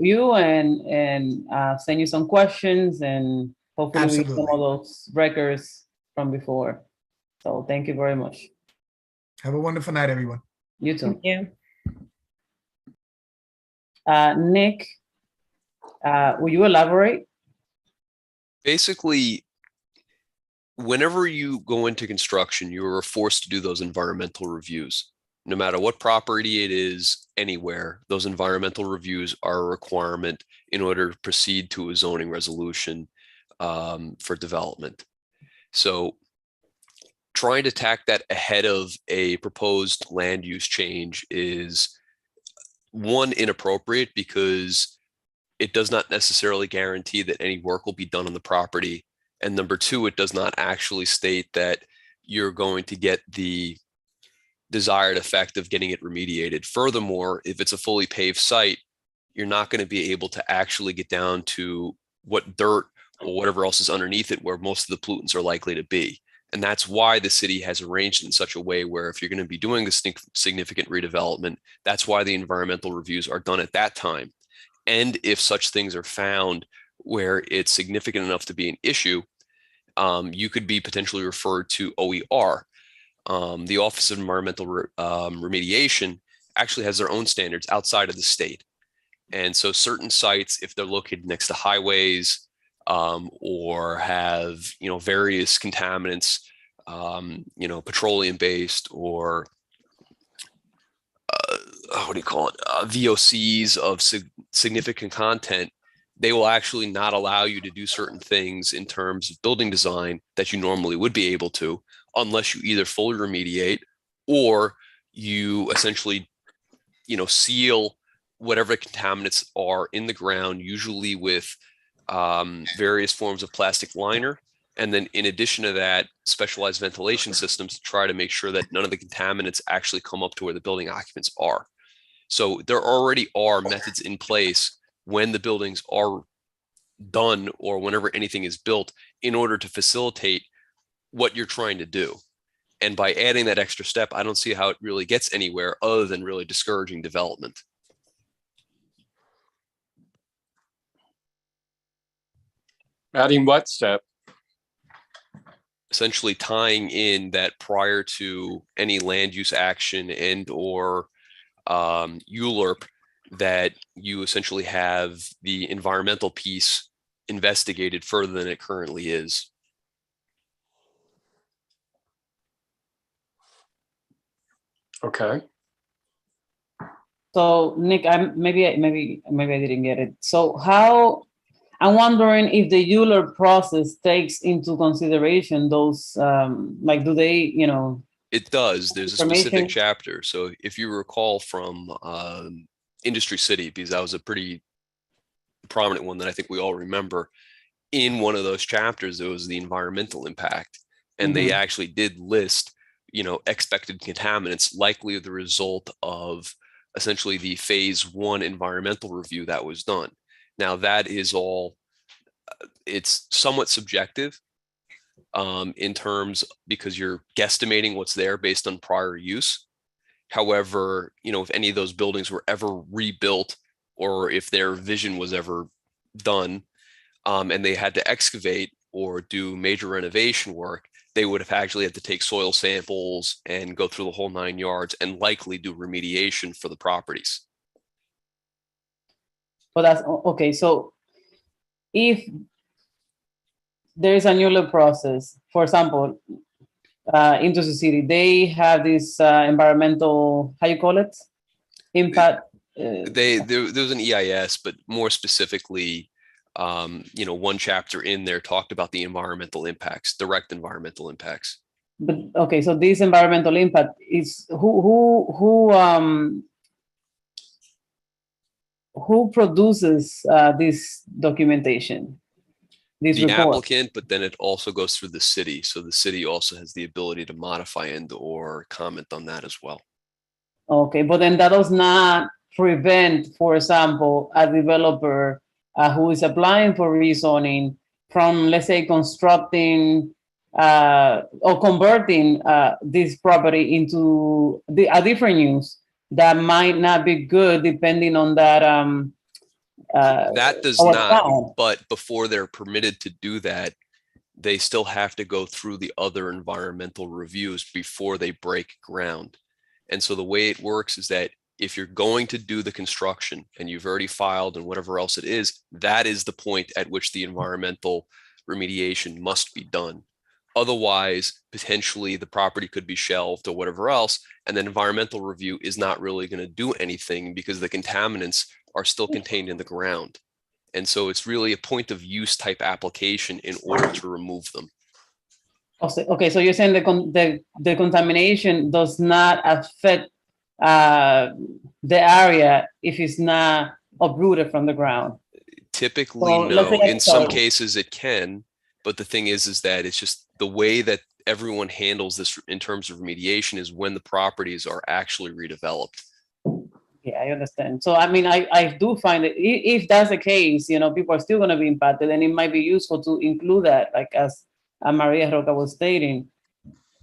you and send you some questions, and hopefully we get some of those records from before. So thank you very much. Have a wonderful night, everyone. You too. Thank you. Nick, will you elaborate? Basically, whenever you go into construction, you are forced to do those environmental reviews. No matter what property it is, anywhere, those environmental reviews are a requirement in order to proceed to a zoning resolution for development. So trying to tack that ahead of a proposed land use change is, one, inappropriate because it does not necessarily guarantee that any work will be done on the property. And number two, it does not actually state that you're going to get the desired effect of getting it remediated. Furthermore, if it's a fully paved site, you're not going to be able to actually get down to what dirt or whatever else is underneath it, where most of the pollutants are likely to be. And that's why the city has arranged in such a way where if you're going to be doing a significant redevelopment, that's why the environmental reviews are done at that time. And if such things are found where it's significant enough to be an issue, you could be potentially referred to OER. The Office of Environmental Remediation actually has their own standards outside of the state. And so certain sites, if they're located next to highways or have, various contaminants, petroleum based or VOCs of significant content, they will actually not allow you to do certain things in terms of building design that you normally would be able to, unless you either fully remediate or you essentially, seal whatever contaminants are in the ground, usually with various forms of plastic liner. And then in addition to that, specialized ventilation systems to try to make sure that none of the contaminants actually come up to where the building occupants are. So there already are methods in place when the buildings are done or whenever anything is built in order to facilitate what you're trying to do. And by adding that extra step, I don't see how it really gets anywhere other than really discouraging development. Adding what step? Essentially tying in that prior to any land use action and or ULURP, that you essentially have the environmental piece investigated further than it currently is. Okay. So Nick, maybe I didn't get it. So how, I'm wondering if the ULURP process takes into consideration those, do they, It does. There's a specific chapter. So if you recall from Industry City, because that was a pretty prominent one that I think we all remember, in one of those chapters, there was the environmental impact. And they actually did list, expected contaminants likely the result of essentially the phase 1 environmental review that was done. Now that is all, it's somewhat subjective in terms, because you're guesstimating what's there based on prior use. However, if any of those buildings were ever rebuilt or if their vision was ever done and they had to excavate or do major renovation work, they would have actually had to take soil samples and go through the whole 9 yards and likely do remediation for the properties. Well, that's okay. So if there is a ULURP process, for example, into the city, they have this environmental, how you call it? Impact. There's an EIS, but more specifically, one chapter in there talked about the environmental impacts, direct environmental impacts. But okay, so this environmental impact is who produces this documentation? The applicant, but then it also goes through the city. So the city also has the ability to modify and or comment on that as well. Okay, but then that does not prevent, for example, a developer who is applying for rezoning from, let's say, constructing or converting this property into a different use that might not be good depending on that. That does not, but before they're permitted to do that, they still have to go through the other environmental reviews before they break ground. And so the way it works is that if you're going to do the construction and you've already filed and whatever else it is, that is the point at which the environmental remediation must be done. Otherwise, potentially the property could be shelved or whatever else, and then environmental review is not really going to do anything because the contaminants are still contained in the ground. And so it's really a point of use type application in order to remove them. Okay, so you're saying the contamination does not affect the area if it's not uprooted from the ground? Typically, So let's no. say- In some sorry. cases it can, but the thing is that it's just the way that everyone handles this in terms of remediation is when the properties are actually redeveloped. Yeah, I understand. So, I mean, I do find that if that's the case, you know, people are still going to be impacted, and it might be useful to include that, like as Maria Roca was stating,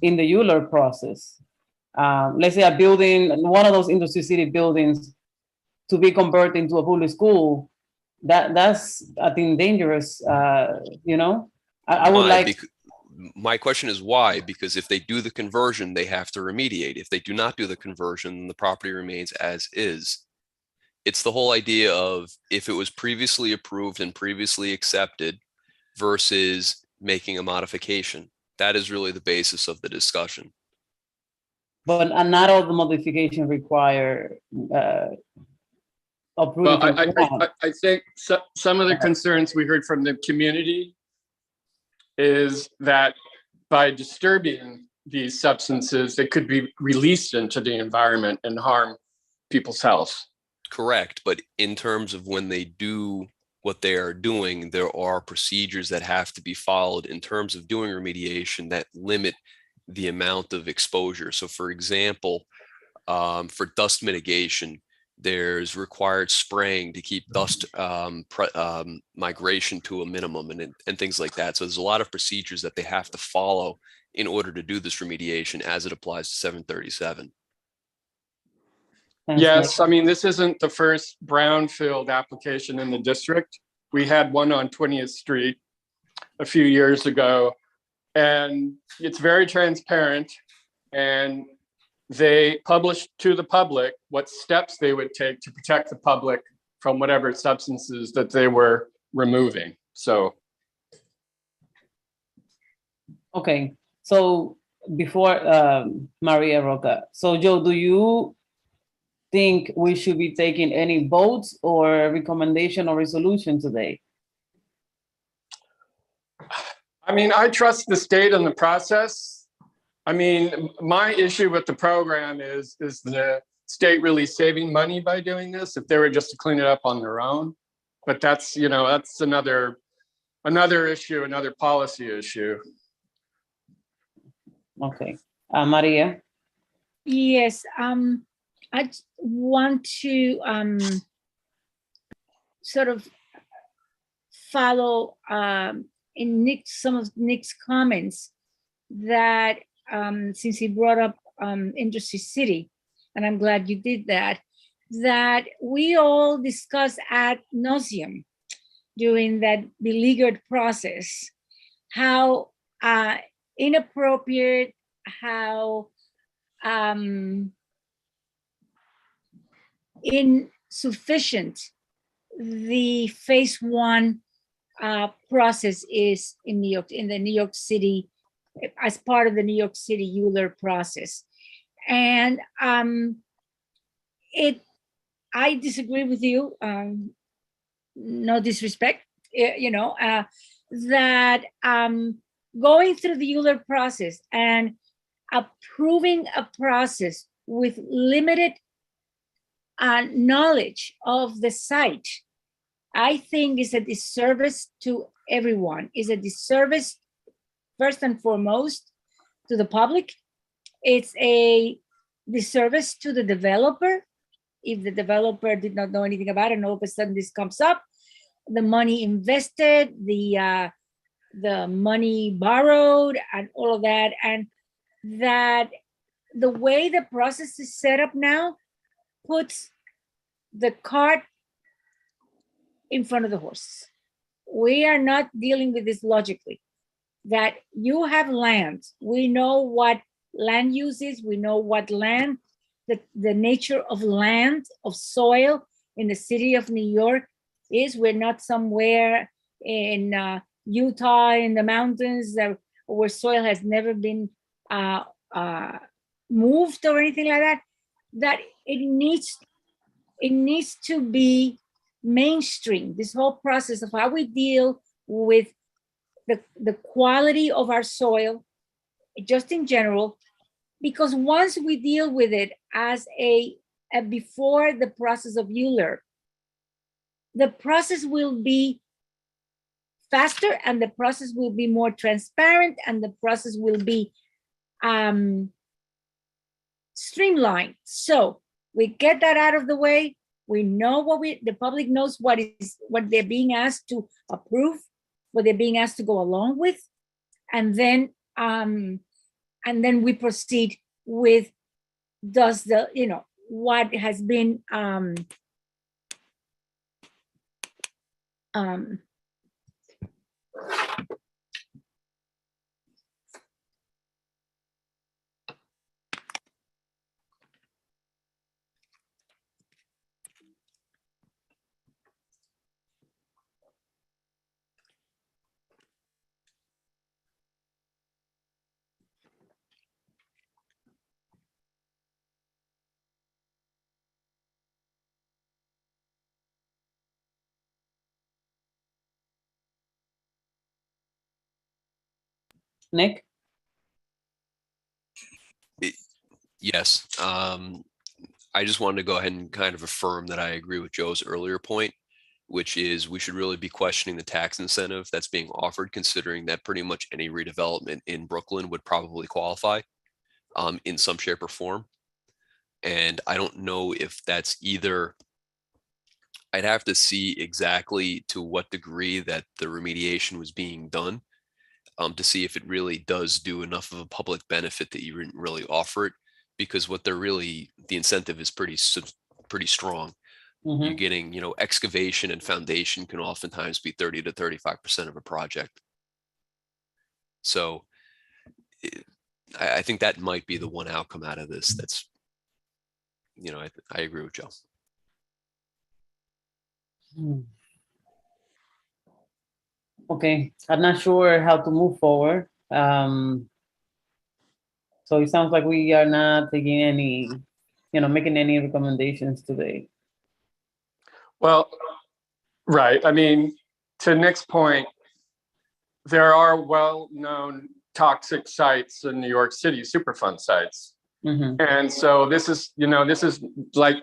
in the ULURP process. Let's say a building, one of those industry city buildings to be converted into a public school, that's, I think, dangerous, you know? I would Why? like... My question is why? Because if they do the conversion, they have to remediate. If they do not do the conversion, the property remains as is. It's the whole idea of if it was previously approved and previously accepted versus making a modification. That is really the basis of the discussion. But not all the modifications require uprooting. Well, I think some of the concerns we heard from the community is that by disturbing these substances, they could be released into the environment and harm people's health. Correct. But in terms of when they do what they are doing, there are procedures that have to be followed in terms of doing remediation that limit the amount of exposure. So for example, for dust mitigation, there's required spraying to keep dust migration to a minimum and things like that. So there's a lot of procedures that they have to follow in order to do this remediation as it applies to 737. Yes, I mean, this isn't the first brownfield application in the district. We had one on 20th Street a few years ago, and it's very transparent, and they published to the public what steps they would take to protect the public from whatever substances that they were removing. So. Okay, so before Maria Roca, so Joe, do you think we should be taking any votes or recommendation or resolution today? I mean, I trust the state in the process. I mean, my issue with the program is the state really saving money by doing this if they were just to clean it up on their own? But that's, you know, that's another issue, another policy issue. Okay, Maria? Yes, I want to sort of follow in some of Nick's comments that since he brought up Industry City, and I'm glad you did that we all discussed ad nauseum during that beleaguered process, how inappropriate, how insufficient the phase one process is in New York, in the New York City, as part of the New York City ULURP process. And I disagree with you, no disrespect, you know, that going through the ULURP process and approving a process with limited knowledge of the site, I think is a disservice to everyone, is a disservice first and foremost to the public. It's a disservice to the developer. If the developer did not know anything about it and all of a sudden this comes up, the money invested, the money borrowed and all of that, and that the way the process is set up now puts the cart in front of the horse. We are not dealing with this logically, that you have land. We know what land use is. We know what land, the nature of land, of soil in the city of New York is. We're not somewhere in Utah in the mountains or where soil has never been moved or anything like that, that it needs to be mainstream. This whole process of how we deal with the quality of our soil, just in general, because once we deal with it as before the process of Euler, the process will be faster and the process will be more transparent and the process will be streamlined. So we get that out of the way. We know the public knows what they're being asked to approve, what they're being asked to go along with, and then we proceed with what has been Nick? Yes. I just wanted to go ahead and kind of affirm that I agree with Joe's earlier point, which is we should really be questioning the tax incentive that's being offered, considering that pretty much any redevelopment in Brooklyn would probably qualify in some shape or form. And I don't know if that's either, I'd have to see exactly to what degree that the remediation was being done to see if it really does do enough of a public benefit that you didn't really offer it, because what they're really, the incentive is pretty strong. Mm-hmm. You're getting, excavation and foundation can oftentimes be 30 to 35% of a project. So I think that might be the one outcome out of this. That's, I agree with Joe. Okay, I'm not sure how to move forward. So it sounds like we are not taking any, making any recommendations today. Well, right. I mean, to Nick's point, there are well-known toxic sites in New York City, Superfund sites. Mm-hmm. And so this is like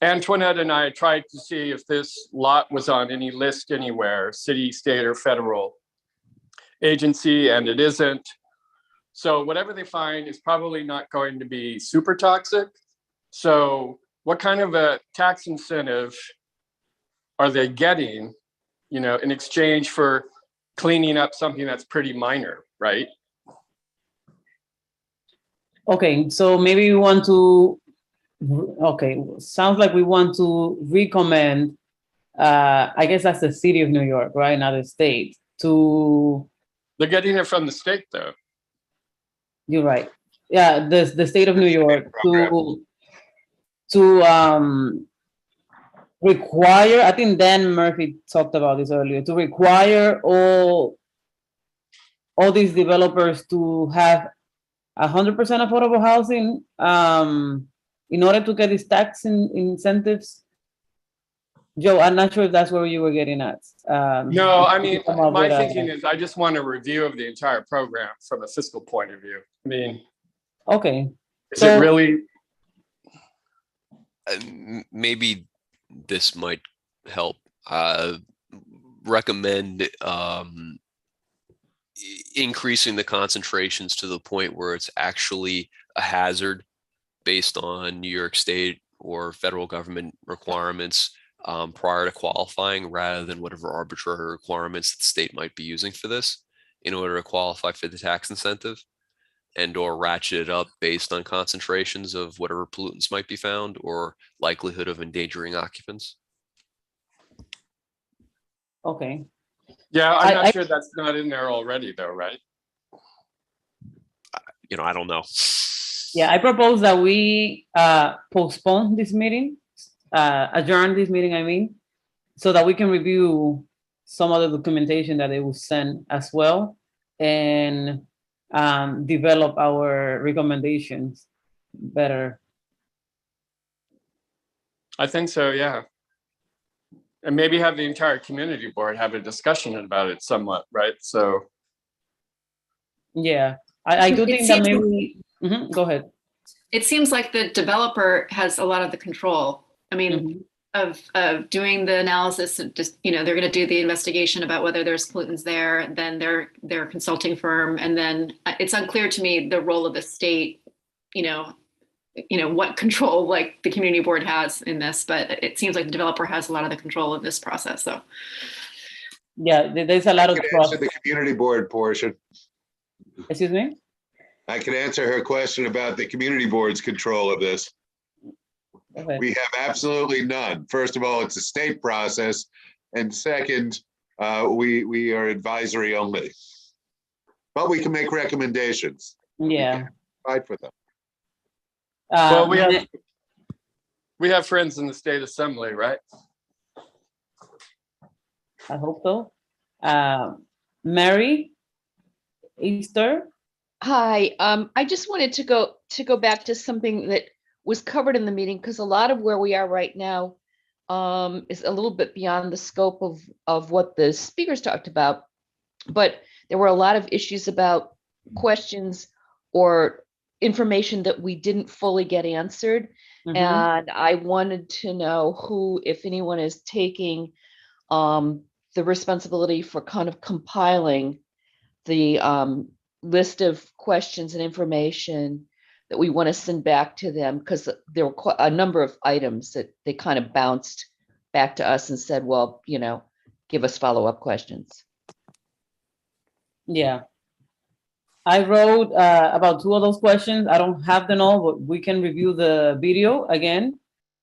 Antoinette and I tried to see if this lot was on any list anywhere, city, state, or federal agency, and it isn't. So whatever they find is probably not going to be super toxic. So what kind of a tax incentive are they getting, in exchange for cleaning up something that's pretty minor, right? Okay, so maybe we want to, sounds like we want to recommend, I guess that's the city of New York, right? Not the state, to. They're getting it from the state though. You're right. Yeah, the state of New York to require, I think Dan Murphy talked about this earlier, to require all these developers to have 100% affordable housing in order to get these tax incentives. Joe, I'm not sure if that's where you were getting at. No, I mean, my thinking is I just want a review of the entire program from a fiscal point of view. I mean, okay. Is it really? Maybe this might help. Recommend increasing the concentrations to the point where it's actually a hazard based on New York State or federal government requirements prior to qualifying, rather than whatever arbitrary requirements the state might be using for this in order to qualify for the tax incentive, and or ratchet it up based on concentrations of whatever pollutants might be found or likelihood of endangering occupants. Okay. Yeah, I'm not sure that's not in there already though, right? I don't know. Yeah, I propose that we postpone this meeting, adjourn this meeting, I mean, so that we can review some of the documentation that they will send as well. and develop our recommendations better. I think so, yeah. And maybe have the entire community board have a discussion about it somewhat, right? So, Yeah, I do It think that seems- maybe, go ahead. It seems like the developer has a lot of the control. I mean, Mhm. of doing the analysis, and just, you know, they're going to do the investigation about whether there's pollutants there, then their consulting firm, and then it's unclear to me the role of the state, you know, what control like the community board has in this, but it seems like the developer has a lot of the control of this process. So Yeah, there's a lot of I can trust. answer the community board portion. Excuse me? I can answer her question about the community board's control of this. Okay. We have absolutely none. First of all, it's a state process. And second, we are advisory only. But we can make recommendations. Yeah. Fight for them. well, we have friends in the state assembly, right? I hope so. Mary Easter. Hi, I just wanted to go back to something that was covered in the meeting, because a lot of where we are right now is a little bit beyond the scope of what the speakers talked about. But there were a lot of issues about questions or information that we didn't fully get answered. Mhm. And I wanted to know who, if anyone, is taking the responsibility for kind of compiling the list of questions and information that we want to send back to them, because there were quite a number of items that they kind of bounced back to us and said, well, you know, give us follow-up questions. Yeah. I wrote about 2 of those questions. I don't have them all, but we can review the video again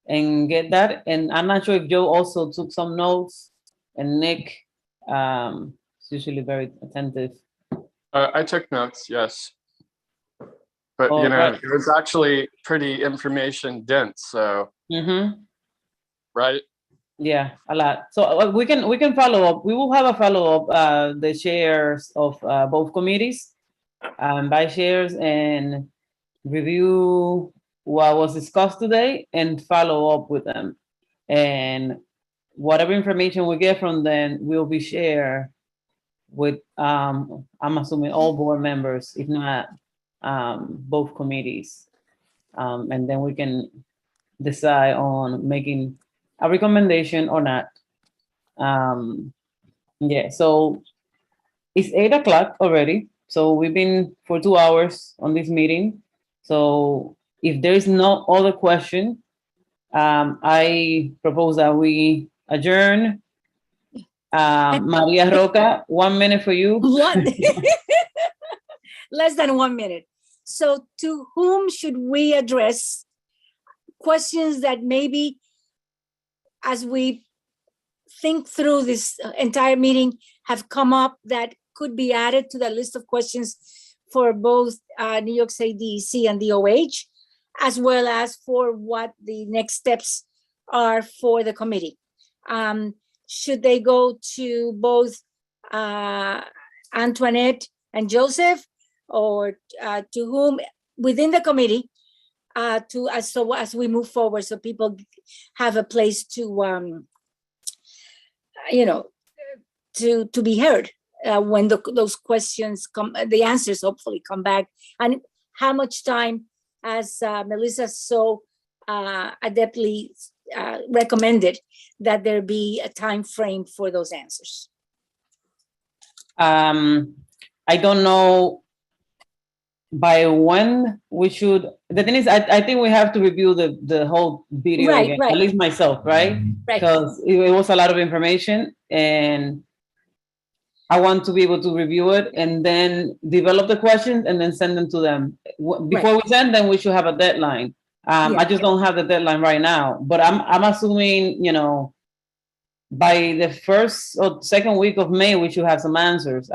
and get that. And I'm not sure if Joe also took some notes, and Nick is usually very attentive. I took notes, yes. But, Oh, you know, right. it was actually pretty information dense, so, right? Yeah, a lot. So we can follow up. We will have a follow up. The chairs of both committees, vice chairs, and review what was discussed today and follow up with them. And whatever information we get from them will be shared with I'm assuming all board members, if not both committees, and then we can decide on making a recommendation or not. Yeah, so it's 8 o'clock already. So we've been for 2 hours on this meeting. So if there's no other question, I propose that we adjourn. Maria Roca, 1 minute for you. One. Less than 1 minute. So to whom should we address questions that maybe, as we think through this entire meeting, have come up that could be added to the list of questions for both New York State DEC and DOH, as well as for what the next steps are for the committee? Should they go to both Antoinette and Joseph, or to whom within the committee, as we move forward, so people have a place to to be heard when those questions come, the answers hopefully come back. And how much time, as Melissa so adeptly recommended, that there be a time frame for those answers? I don't know by when we should. The thing is, I think we have to review the whole video again, at least myself, right? Because it was a lot of information, and I want to be able to review it and then develop the questions and then send them to them. Before we send them, we should have a deadline. I just don't have the deadline right now, but I'm assuming, by the first or second week of May, we should have some answers.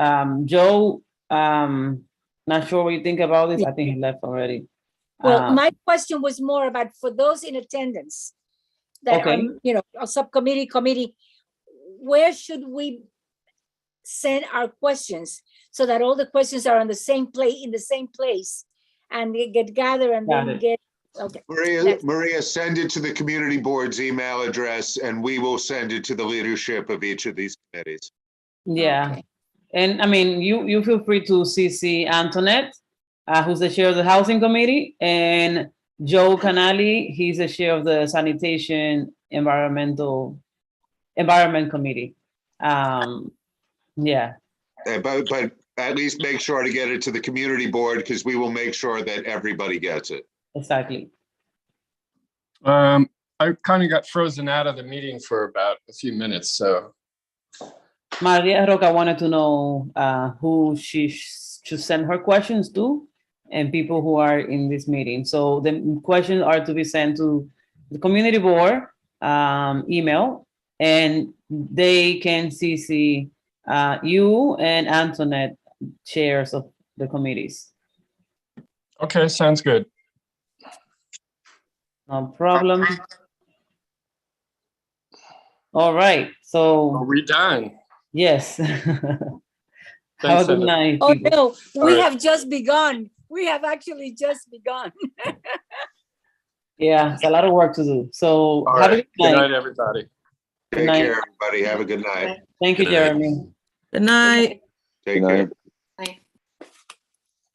Joe, not sure what you think about this. I think he left already. Well, my question was more about for those in attendance that are, a subcommittee, committee, where should we send our questions so that all the questions are on the same place, in the same place, and they get gathered and Got then it. get, okay. Maria, send it to the community board's email address and we will send it to the leadership of each of these committees. Yeah. Okay. And I mean, you feel free to CC Antoinette, who's the chair of the Housing Committee, and Joe Canali, he's the chair of the Sanitation Environment Committee. Yeah. But at least make sure to get it to the community board because we will make sure that everybody gets it. Exactly. I kind of got frozen out of the meeting for about a few minutes, so. Maria Roca wanted to know who she should send her questions to and people who are in this meeting. So the questions are to be sent to the community board email, and they can CC you and Antoinette, chairs of the committees. Okay, sounds good. No problem. All right, so. Are we done? Yes. Thanks, Have a good Cindy. night. Oh, people. no, we All right. have just begun. We have actually just begun. Yeah, it's a lot of work to do. So All have a right. good night. Good night, everybody. Good Take night. care, everybody. Have a good night. Thank you, Good night. Jeremy. Good night. Take care.